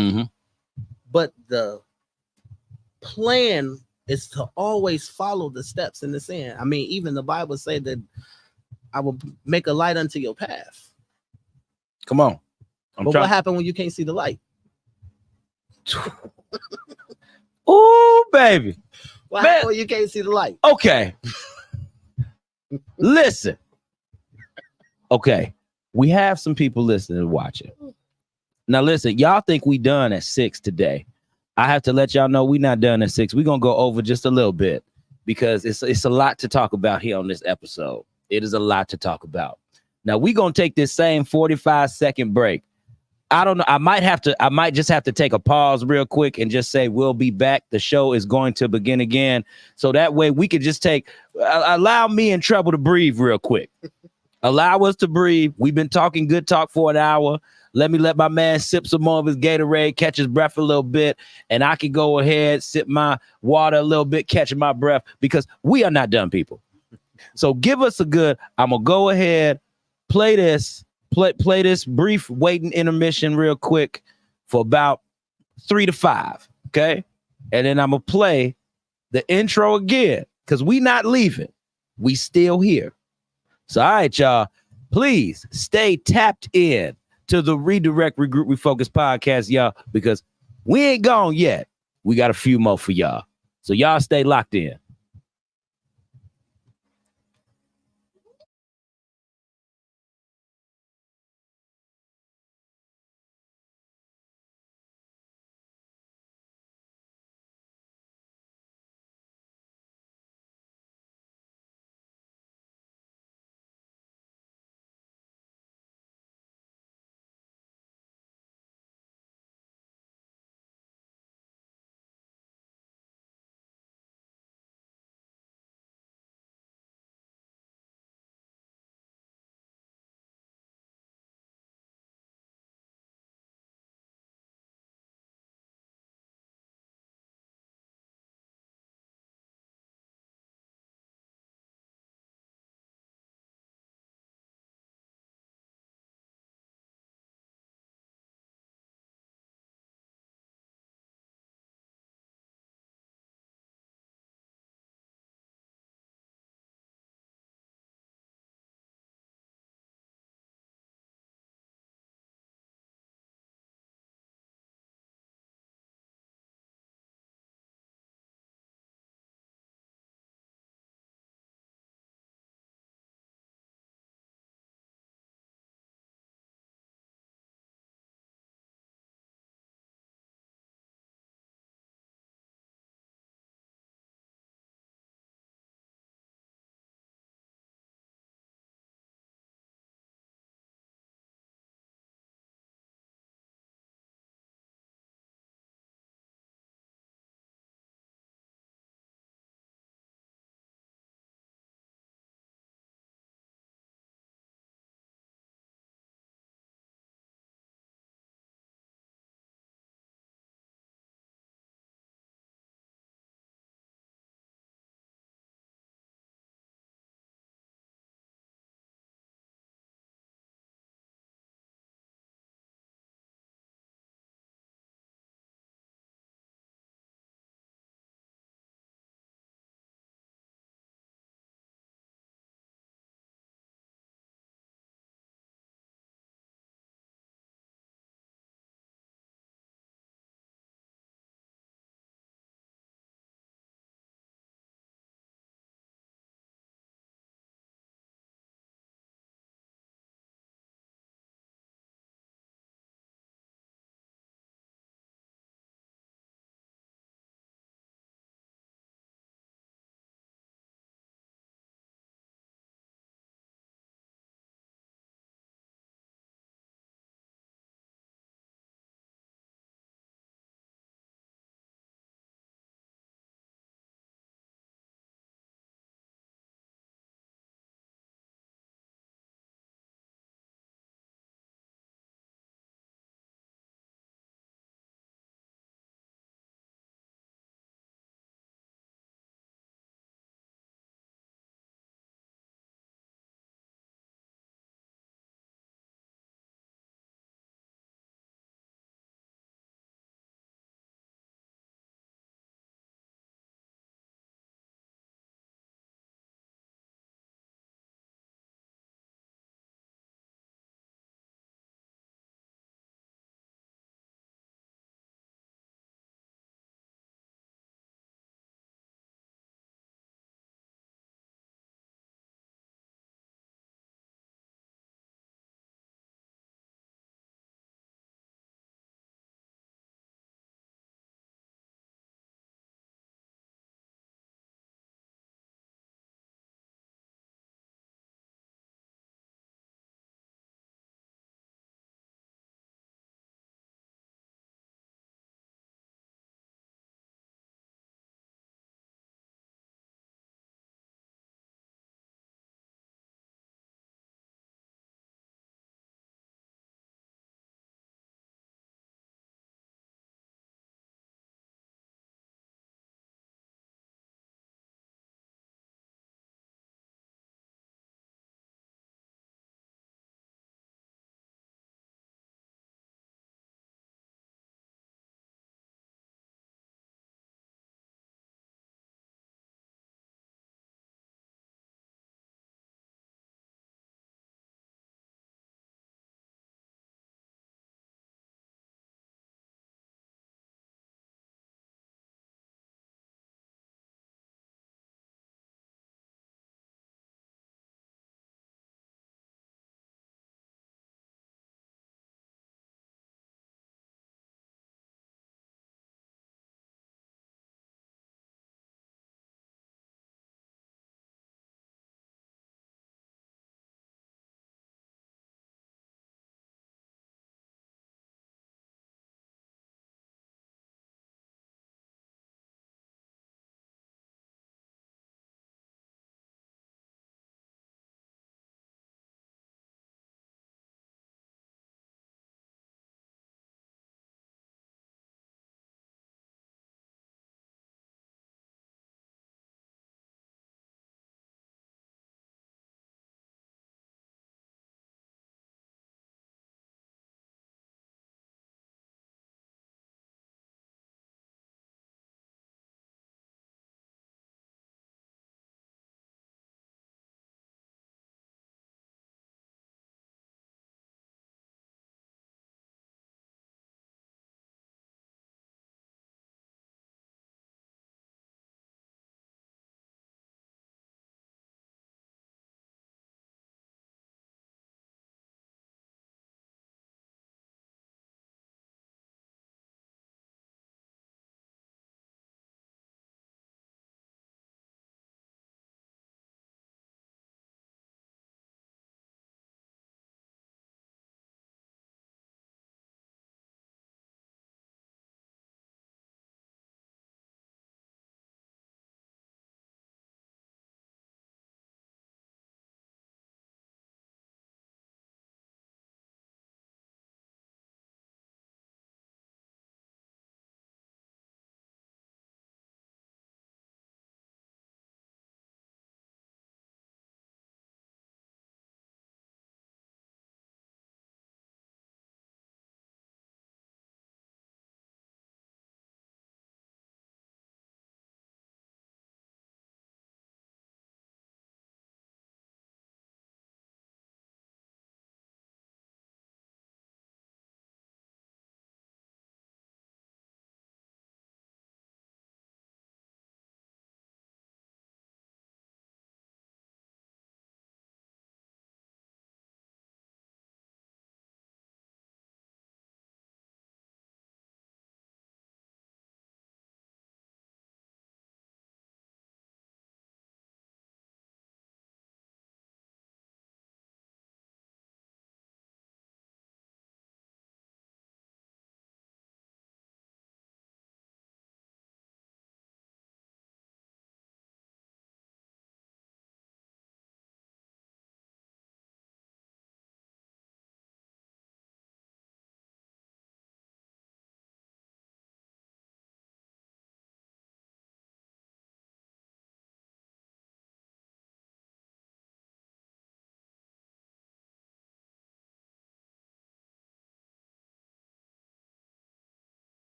But the plan is to always follow the steps in the sand. I mean, even the Bible said that I will make a light unto your path. Come on. What happened when you can't see the light? Oh, baby. What happened when you can't see the light? Okay. Listen. Okay. We have some people listening and watching. Now, listen, y'all think we done at 6 today. I have to let y'all know we're not done at 6. We're going to go over just a little bit because it's a lot to talk about here on this episode. It is a lot to talk about. Now, we're going to take this same 45-second break. I don't know. I might just have to take a pause real quick and just say we'll be back. The show is going to begin again. So that way we could just allow me and Treble to breathe real quick. Allow us to breathe. We've been talking good talk for an hour. Let my man sip some more of his Gatorade, catch his breath a little bit, and I can go ahead, sip my water a little bit, catching my breath, because we are not done, people. So give us I'm going to go ahead, play this brief waiting intermission real quick for about 3 to 5, okay? And then I'm going to play the intro again, because we not leaving. We still here. So, all right, y'all, please stay tapped in to the Redirect, Regroup, Refocus podcast, y'all, because we ain't gone yet. We got a few more for y'all. So y'all stay locked in.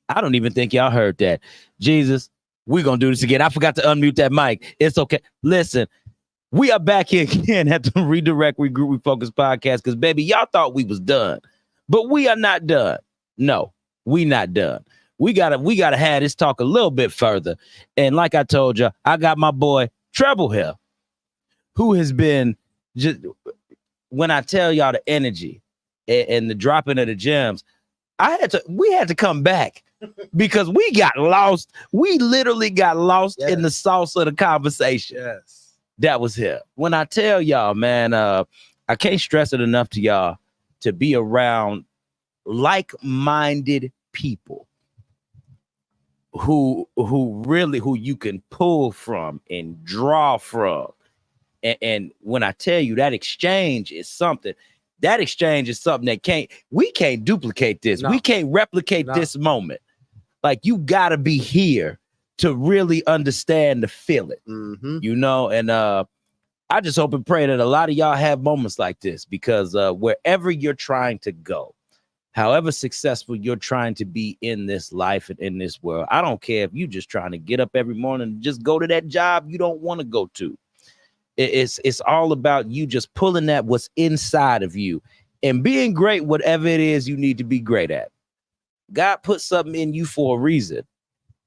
I don't even think y'all heard that. Jesus, we're going to do this again. I forgot to unmute that mic. It's okay. Listen, we are back here again at the Redirect, Regroup, Refocus podcast because, baby, y'all thought we was done. But we are not done. No, we not done. We gotta have this talk a little bit further. And like I told you, I got my boy Treble here, who has been just, when I tell y'all the energy and the dropping of the gems, we had to come back because we got lost. We literally got lost in the sauce of the conversation. Yes. That was here. When I tell y'all, man, I can't stress it enough to y'all to be around like-minded people who you can pull from and draw from. And when I tell you that exchange is something that we can't duplicate this. No. We can't replicate this moment. Like, you gotta be here to really understand to feel it, you know? And I just hope and pray that a lot of y'all have moments like this because wherever you're trying to go, however successful you're trying to be in this life and in this world, I don't care if you're just trying to get up every morning and just go to that job you don't want to go to. It's all about you just pulling that what's inside of you and being great, whatever it is you need to be great at. God put something in you for a reason.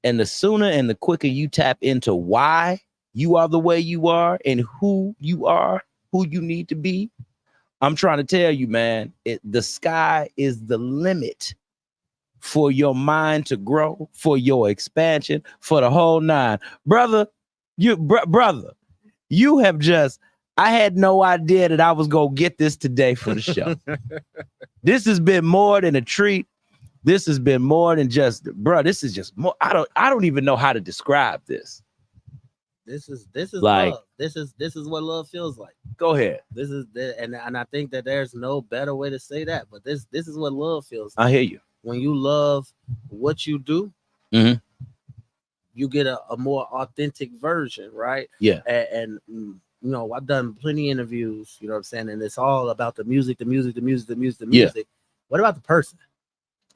And the sooner and the quicker you tap into why you are the way you are and who you are, who you need to be, I'm trying to tell you, man, the sky is the limit for your mind to grow, for your expansion, for the whole nine. Brother, you have just, I had no idea that I was going to get this today for the show. This has been more than a treat. This has been more than just, this is just more. I don't even know how to describe this. This is like, love. This is what love feels like. Go ahead. This is and I think that there's no better way to say that, but this is what love feels like. I hear you. When you love what you do, you get a more authentic version, right? Yeah. And you know, I've done plenty of interviews, you know what I'm saying? And it's all about the music. Yeah. What about the person?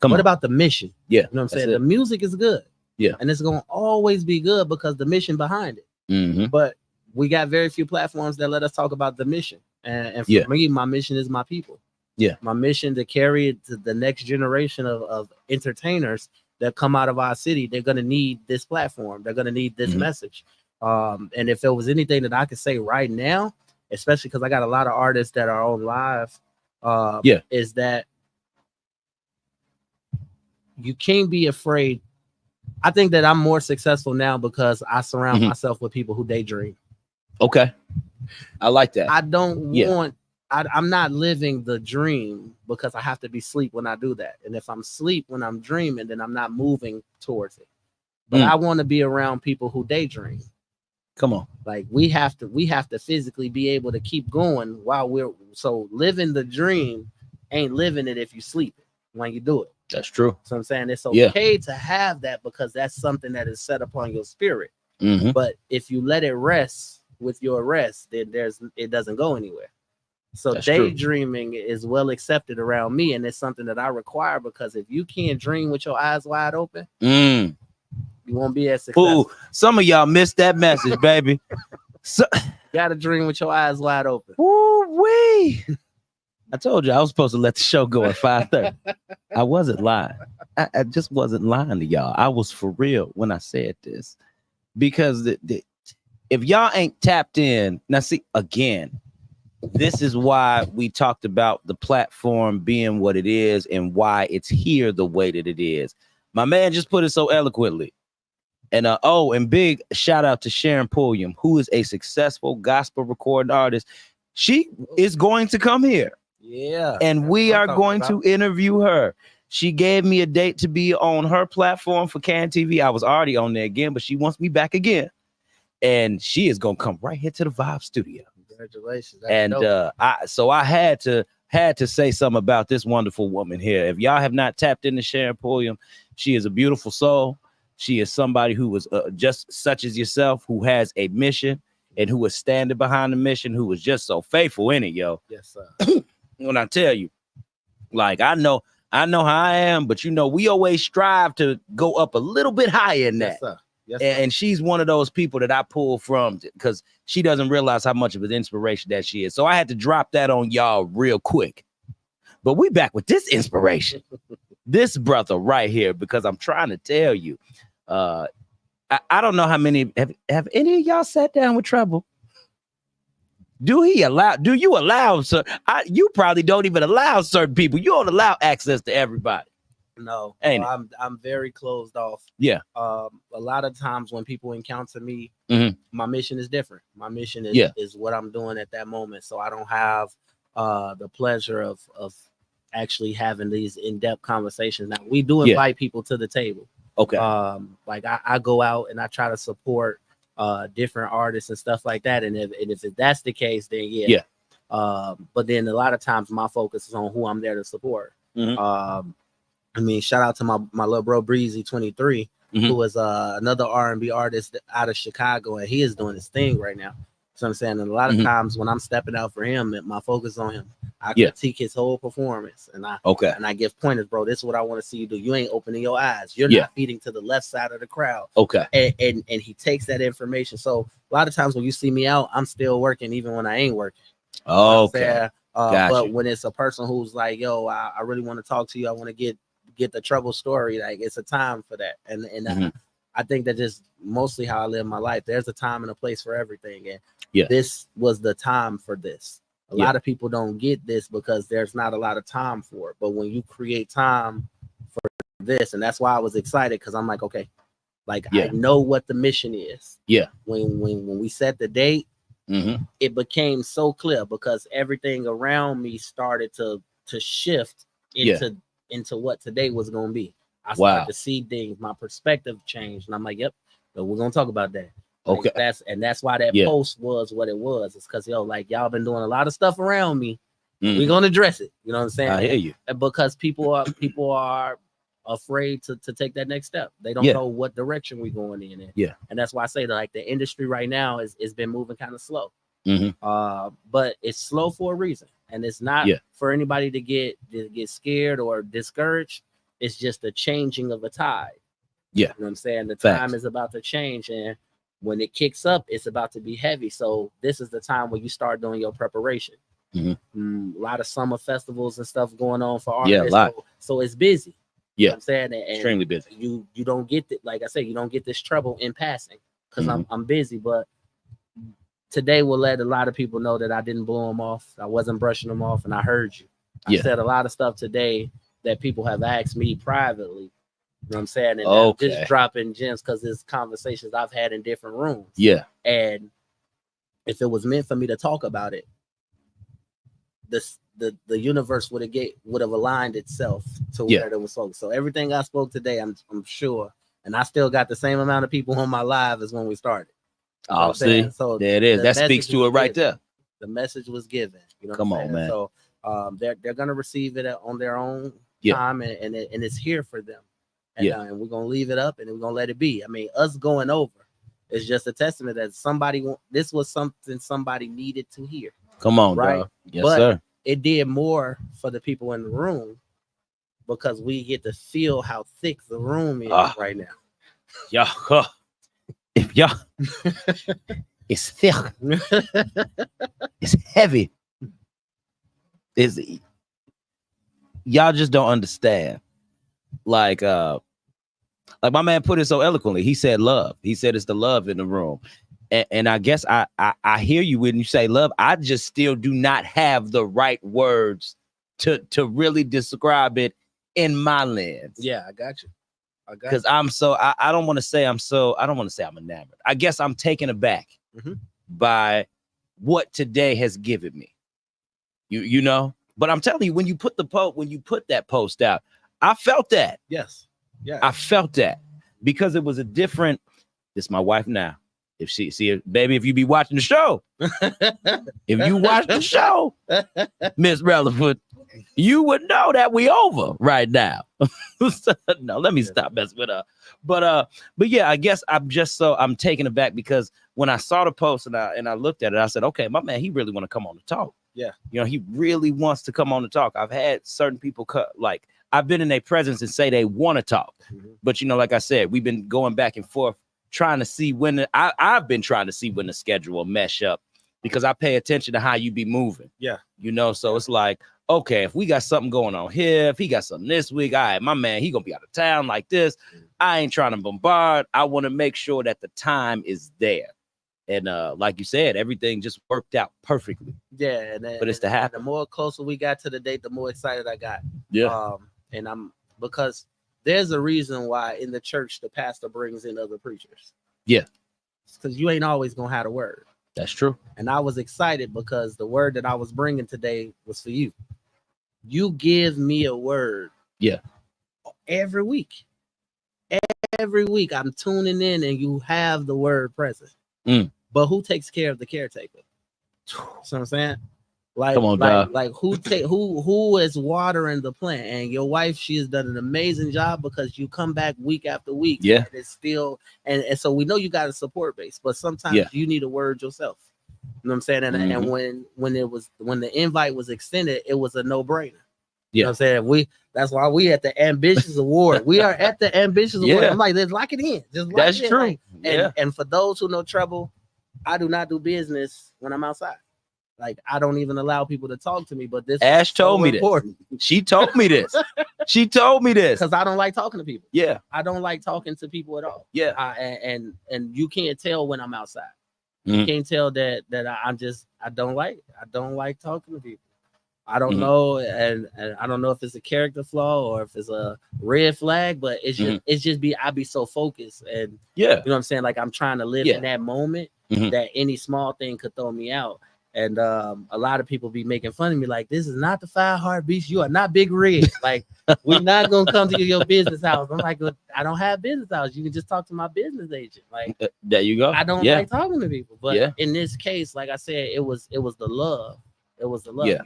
What about the mission? Yeah. You know what I'm saying? The music is good. Yeah. And it's going to always be good because the mission behind it. But we got very few platforms that let us talk about the mission. And for me, my mission is my people. Yeah. My mission to carry it to the next generation of entertainers that come out of our city. They're going to need this platform. They're going to need this message. And if there was anything that I could say right now, especially because I got a lot of artists that are on live, is that you can't be afraid. I think that I'm more successful now because I surround myself with people who daydream. Okay. I like that. I don't want, I'm not living the dream because I have to be asleep when I do that. And if I'm asleep when I'm dreaming, then I'm not moving towards it. But I want to be around people who daydream. Come on. Like we have to physically be able to keep going while so living the dream ain't living it if you sleep when you do it. That's true. So I'm saying it's okay to have that because that's something that is set upon your spirit. But if you let it rest with your rest, then it doesn't go anywhere. So that's daydreaming is well accepted around me, and it's something that I require because if you can't dream with your eyes wide open, you won't be as successful. Ooh, some of y'all missed that message, baby. You gotta dream with your eyes wide open. Ooh wee. I told you I was supposed to let the show go at 5:30. I wasn't lying. I just wasn't lying to y'all. I was for real when I said this. Because if y'all ain't tapped in, now see, again, this is why we talked about the platform being what it is and why it's here the way that it is. My man just put it so eloquently. And and big shout out to Sharon Pulliam, who is a successful gospel recording artist. She is going to come here. Yeah. And we are going to interview her. She gave me a date to be on her platform for Can TV. I was already on there again, but she wants me back again. And she is going to come right here to the Vibe studio. Congratulations. And I had to say something about this wonderful woman here. If y'all have not tapped into Sharon Pulliam, she is a beautiful soul. She is somebody who was just such as yourself, who has a mission and who is standing behind the mission, who was just so faithful in it, yo. Yes, sir. When I tell you, like, I know I know how I am, but we always strive to go up a little bit higher than that. Yes, sir. Yes, And she's one of those people that I pull from because she doesn't realize how much of an inspiration that she is. So I had to drop that on y'all real quick. But we back with this inspiration. This brother right here, because I'm trying to tell you, I don't know how many have any of y'all sat down with Treble? Do you allow, sir? You probably don't even allow certain people. You don't allow access to everybody. No, Ain't it? I'm very closed off. Yeah. A lot of times when people encounter me, my mission is different. My mission is what I'm doing at that moment. So I don't have the pleasure of actually having these in-depth conversations. Now we do invite people to the table. Okay. Like I go out and I try to support different artists and stuff like that. And if that's the case, then yeah. But then a lot of times my focus is on who I'm there to support. I mean, shout out to my little bro Breezy 23, who is another R&B artist out of Chicago, and he is doing his thing right now. So I'm saying, and a lot of times when I'm stepping out for him, my focus is on him. I critique his whole performance, and I give pointers, bro. This is what I want to see you do. You ain't opening your eyes. You're not feeding to the left side of the crowd. Okay. And he takes that information. So a lot of times when you see me out, I'm still working even when I ain't working. Okay. But when it's a person who's like, yo, I really want to talk to you. I want to get the Treble story. Like, it's a time for that. And I think that just mostly how I live my life. There's a time and a place for everything. And this was the time for this. A lot of people don't get this because there's not a lot of time for it. But when you create time for this, and that's why I was excited, because I'm like, okay, like I know what the mission is. Yeah. When we set the date, it became so clear because everything around me started to shift into what today was going to be. I started to see things, my perspective changed, and I'm like, yep, so we're going to talk about that. Like, okay. That's why that post was what it was. It's because, like, y'all been doing a lot of stuff around me. We're going to address it. You know what I'm saying? I hear you. Because people are afraid to take that next step. They don't know what direction we're going in. And that's why I say that, like, the industry right now is been moving kind of slow. But it's slow for a reason. And it's not for anybody to get scared or discouraged. It's just the changing of a tide. You know what I'm saying? The time is about to change, and when it kicks up, it's about to be heavy. So this is the time where you start doing your preparation. A lot of summer festivals and stuff going on for artists. A lot. So it's busy. You know what I'm saying? And extremely busy. You don't get it, like I said, you don't get this trouble in passing because I'm busy. But today will let a lot of people know that I didn't blow them off. I wasn't brushing them off, and I heard you. I said a lot of stuff today that people have asked me privately. You know what I'm saying? And I'm just dropping gems because it's conversations I've had in different rooms. And if it was meant for me to talk about it, the universe would have aligned itself to where it was focused. So everything I spoke today, I'm sure, and I still got the same amount of people on my live as when we started. You know see, so there it is. That speaks to it right there. The message was given. You know, come on, man. So they're gonna receive it on their own time, and it's here for them. And, and we're gonna leave it up, and we're gonna let it be. I mean, us going over is just a testament that this was something somebody needed to hear. Come on, right? Bro. Yes, sir. It did more for the people in the room because we get to feel how thick the room is right now. If y'all, it's thick, it's heavy. Y'all just don't understand. Like my man put it so eloquently. He said love. He said it's the love in the room. And I guess I hear you when you say love. I just still do not have the right words to really describe it in my lens. Yeah, I got you. Because I'm so I don't want to say I'm enamored. I guess I'm taken aback by what today has given me. You know, but I'm telling you, when you put that post out, I felt that. Yes. Yeah. I felt that because it was a different. This is my wife now. If baby, if you be watching the show, if you watch the show, Miss Relevant, you would know that we over right now. No, let me stop messing with her. But yeah, I guess I'm taken aback because when I saw the post and I looked at it, I said, okay, my man, he really want to come on the talk. Yeah, you know, he really wants to come on the talk. I've had certain people I've been in their presence and say they want to talk. Mhm. But, you know, like I said, we've been going back and forth trying to see when I've been trying to see when the schedule will mesh up because I pay attention to how you be moving. Yeah. You know, so it's like, okay, if we got something going on here, if he got something this week, all right, my man, he gonna be out of town like this. I ain't trying to bombard. I want to make sure that the time is there. And like you said, everything just worked out perfectly. Yeah, But it's to happen. The more closer we got to the date, the more excited I got. Yeah. And I'm because there's a reason why in the church the pastor brings in other preachers. Yeah. It's because you ain't always gonna have the word. That's true. And I was excited because the word that I was bringing today was for you. You give me a word. Yeah. Every week. Every week I'm tuning in and you have the word present. But who takes care of the caretaker? You know what I'm saying? Like, come on, like who is watering the plant? And your wife, she has done an amazing job because you come back week after week. Yeah. And it's still and so we know you got a support base, but sometimes you need a word yourself. You know what I'm saying? And when the invite was extended, it was a no-brainer. You know what I'm saying? That's why we at the Ambitious Award. We are at the Ambitious Award. I'm like, let's lock it in. Just lock that's it in. true. Like, and for those who know Treble, I do not do business when I'm outside. Like, I don't even allow people to talk to me. But this Ash told me important. this. She told me this. She told me this. Because I don't like talking to people. Yeah. I don't like talking to people at all. Yeah. And you can't tell when I'm outside. Mhm. You can't tell that I don't like talking to people. I don't know, and I don't know if it's a character flaw or if it's a red flag, but it's just I be so focused and you know what I'm saying? Like I'm trying to live in that moment that any small thing could throw me out. And a lot of people be making fun of me, like, this is not the 5 Heartbeats. You are not Big Red. Like, we're not gonna come to your business house. I'm like, I don't have business house. You can just talk to my business agent. Like, there you go. I don't like talking to people. But in this case, like I said, it was the love. It was the love.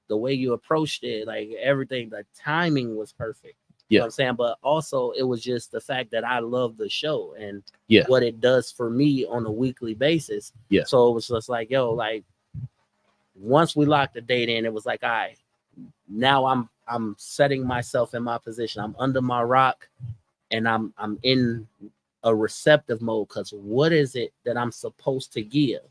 The way you approached it, like everything, the timing was perfect. You know what I'm saying? But also it was just the fact that I love the show and what it does for me on a weekly basis. So it was just like, yo, like once we locked the date in, it was like, all right, now I'm setting myself in my position. I'm under my rock and I'm in a receptive mode because what is it that I'm supposed to give?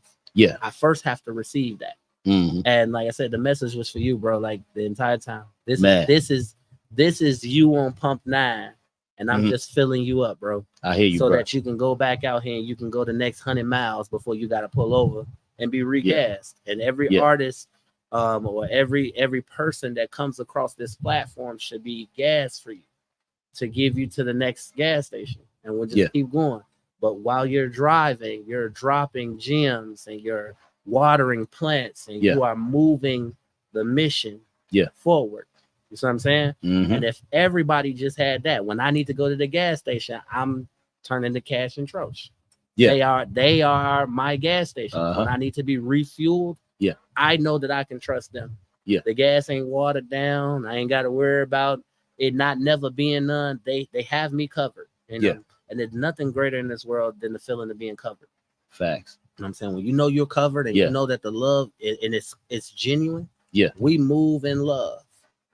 I first have to receive that. And like I said, the message was for you, bro. Like the entire time. This is you on pump 9, and I'm just filling you up, bro. I hear you, so bro. that you can go back out here and you can go the next 100 miles before you got to pull over and be regassed. And every artist, or every person that comes across this platform should be gas for you to give you to the next gas station, and we'll just keep going. But while you're driving, you're dropping gems and you're watering plants and you are moving the mission forward. You see what I'm saying? And if everybody just had that, when I need to go to the gas station, I'm turning to Cash and Troche. They are my gas station. When I need to be refueled, I know that I can trust them. The gas ain't watered down. I ain't got to worry about it not never being none. They have me covered. And there's nothing greater in this world than the feeling of being covered. Facts. You know what I'm saying? When you know you're covered and you know that the love and it's genuine. We move in love.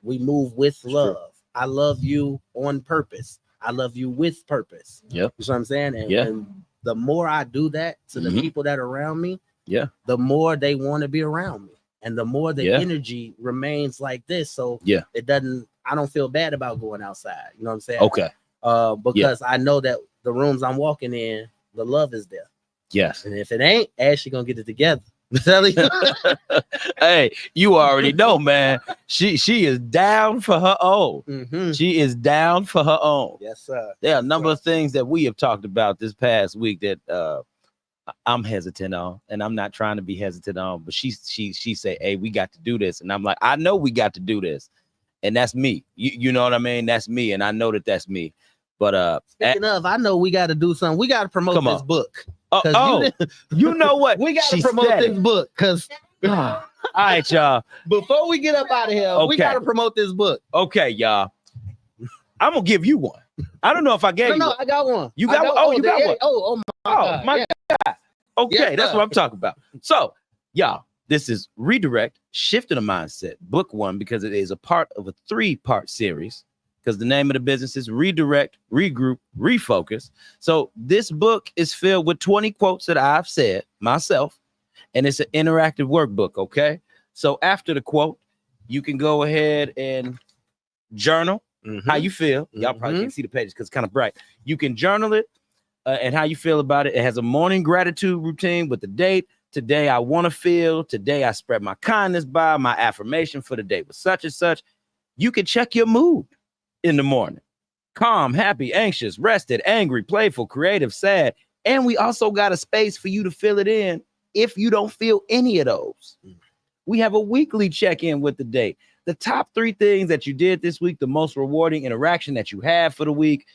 We move with love. True. I love you on purpose. I love you with purpose. You know what I'm saying? And the more I do that to the people that are around me, the more they want to be around me. And the more the energy remains like this. So I don't feel bad about going outside. You know what I'm saying? Okay. Because I know that the rooms I'm walking in, the love is there. Yes. And if it ain't, Ashley gonna get it together. I'm telling you. Hey, you already know, man. She is down for her own. She is down for her own. Yes, sir. There are a number of things that we have talked about this past week that I'm hesitant on, and I'm not trying to be hesitant on. But she say, "Hey, we got to do this," and I'm like, "I know we got to do this," and that's me. You know what I mean? That's me, and I know that that's me. But speaking of, I know we got to do something. We got to promote this book. You know what? We got to promote this book because. All right, y'all. Before we get up out of here, we got to promote this book. Okay, y'all. I'm gonna give you one. I don't know if I gave you. No, I got one. You got one? Oh, you got one. Oh my God. Okay, that's what I'm talking about. So, y'all, this is Redirect, Shifting a Mindset, Book 1, because it is a part of a 3-part series. because the name of the business is Redirect, Regroup, Refocus. So this book is filled with 20 quotes that I've said myself, and it's an interactive workbook, okay? So after the quote, you can go ahead and journal how you feel. Y'all probably can't see the pages because it's kind of bright. You can journal it and how you feel about it. It has a morning gratitude routine with the date. Today I want to feel. Today I spread my kindness by. My affirmation for the day was such and such. You can check your mood in the morning. Calm, happy, anxious, rested, angry, playful, creative, sad. And we also got a space for you to fill it in if you don't feel any of those. We have a weekly check-in with the day. The top 3 things that you did this week, the most rewarding interaction that you have for the week,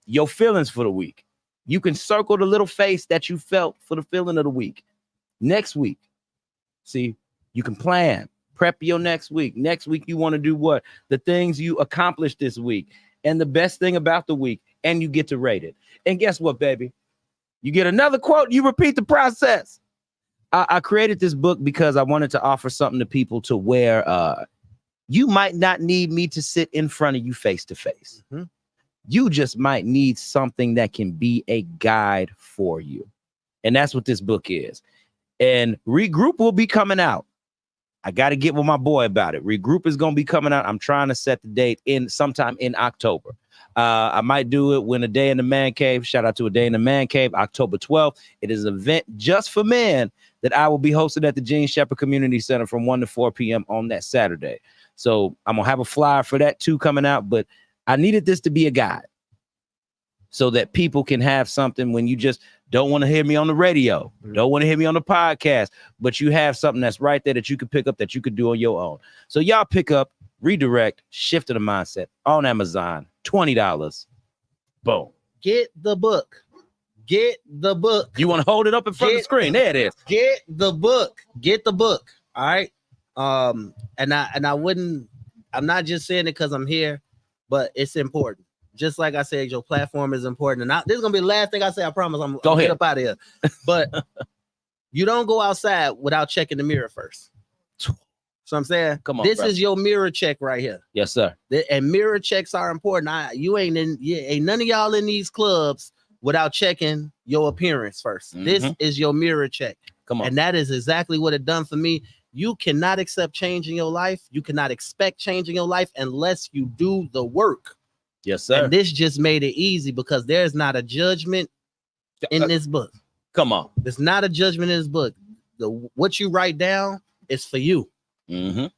your feelings for the week. You can circle the little face that you felt for the feeling of the week. Next week, see, you can plan, prep your next week. Next week, you want to do what? The things you accomplished this week. And the best thing about the week, and you get to rate it. And guess what, baby? You get another quote, you repeat the process. I created this book because I wanted to offer something to people to where you might not need me to sit in front of you face to face. You just might need something that can be a guide for you. And that's what this book is. And Regroup will be coming out. I got to get with my boy about it. Regroup is going to be coming out. I'm trying to set the date in sometime in October. I might do it when A Day in the Man Cave. Shout out to A Day in the Man Cave, October 12th. It is an event just for men that I will be hosting at the Gene Shepherd Community Center from 1 to 4 p.m. on that Saturday. So I'm going to have a flyer for that too coming out, but I needed this to be a guide so that people can have something when you just don't want to hear me on the radio, don't want to hear me on the podcast, but you have something that's right there that you could pick up that you could do on your own. So y'all pick up Redirect, Shift of the Mindset on Amazon, $20. Boom. Get the book. Get the book. You want to hold it up in front of the screen? There it is. Get the book. Get the book. All right. And I wouldn't, I'm not just saying it because I'm here, but it's important. Just like I said, your platform is important. And this is gonna be the last thing I say. I promise. I'm gonna get up out of here. But you don't go outside without checking the mirror first. So I'm saying, come on, this brother. is your mirror check right here. Yes, sir. And mirror checks are important. Ain't none of y'all in these clubs without checking your appearance first. This is your mirror check. Come on. And that is exactly what it done for me. You cannot accept change in your life. You cannot expect change in your life unless you do the work. Yes, sir. And this just made it easy because there's not a judgment in this book. Come on. There's not a judgment in this book. What you write down is for you.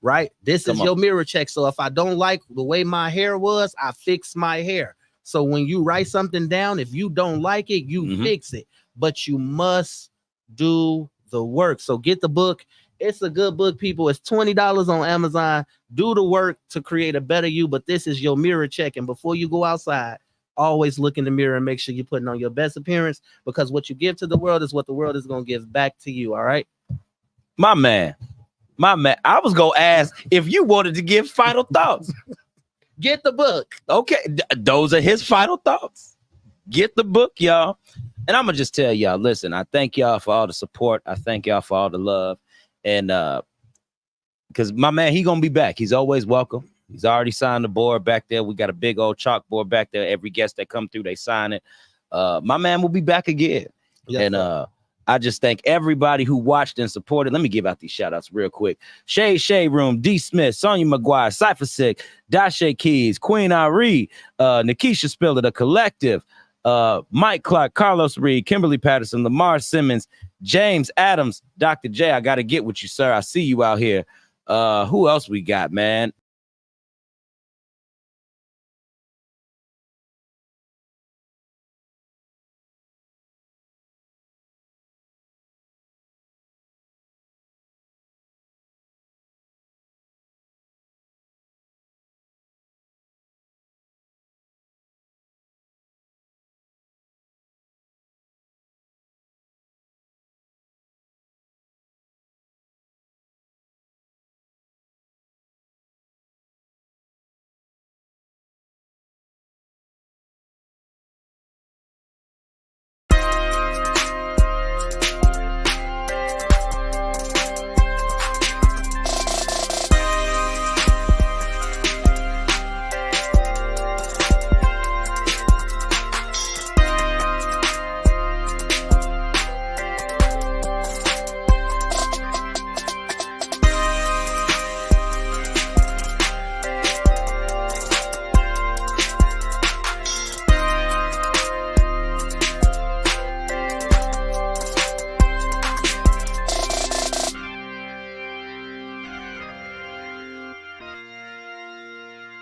Right? This is your mirror check. So if I don't like the way my hair was, I fix my hair. So when you write something down, if you don't like it, you fix it. But you must do the work. So get the book. It's a good book, people. It's $20 on Amazon. Do the work to create a better you, but this is your mirror check. And before you go outside, always look in the mirror and make sure you're putting on your best appearance, because what you give to the world is what the world is going to give back to you. All right? My man. I was going to ask if you wanted to give final thoughts. Get the book. Okay. Those are his final thoughts. Get the book, y'all. And I'm going to just tell y'all, listen, I thank y'all for all the support. I thank y'all for all the love. And because my man, he gonna be back. He's always welcome. He's already signed the board back there. We got a big old chalkboard back there. Every guest that come through, they sign it. My man will be back again. Yes, and I just thank everybody who watched and supported. Let me give out these shout outs real quick. Shade Room, D Smith, Sonia McGuire, Cypher Sick, Dashe Keys, Queen Ari, Nikisha Spiller, The Collective, Mike Clark, Carlos Reed, Kimberly Patterson, Lamar Simmons, James Adams, Dr. J. I got to get with you, sir. I see you out here. Who else we got, man?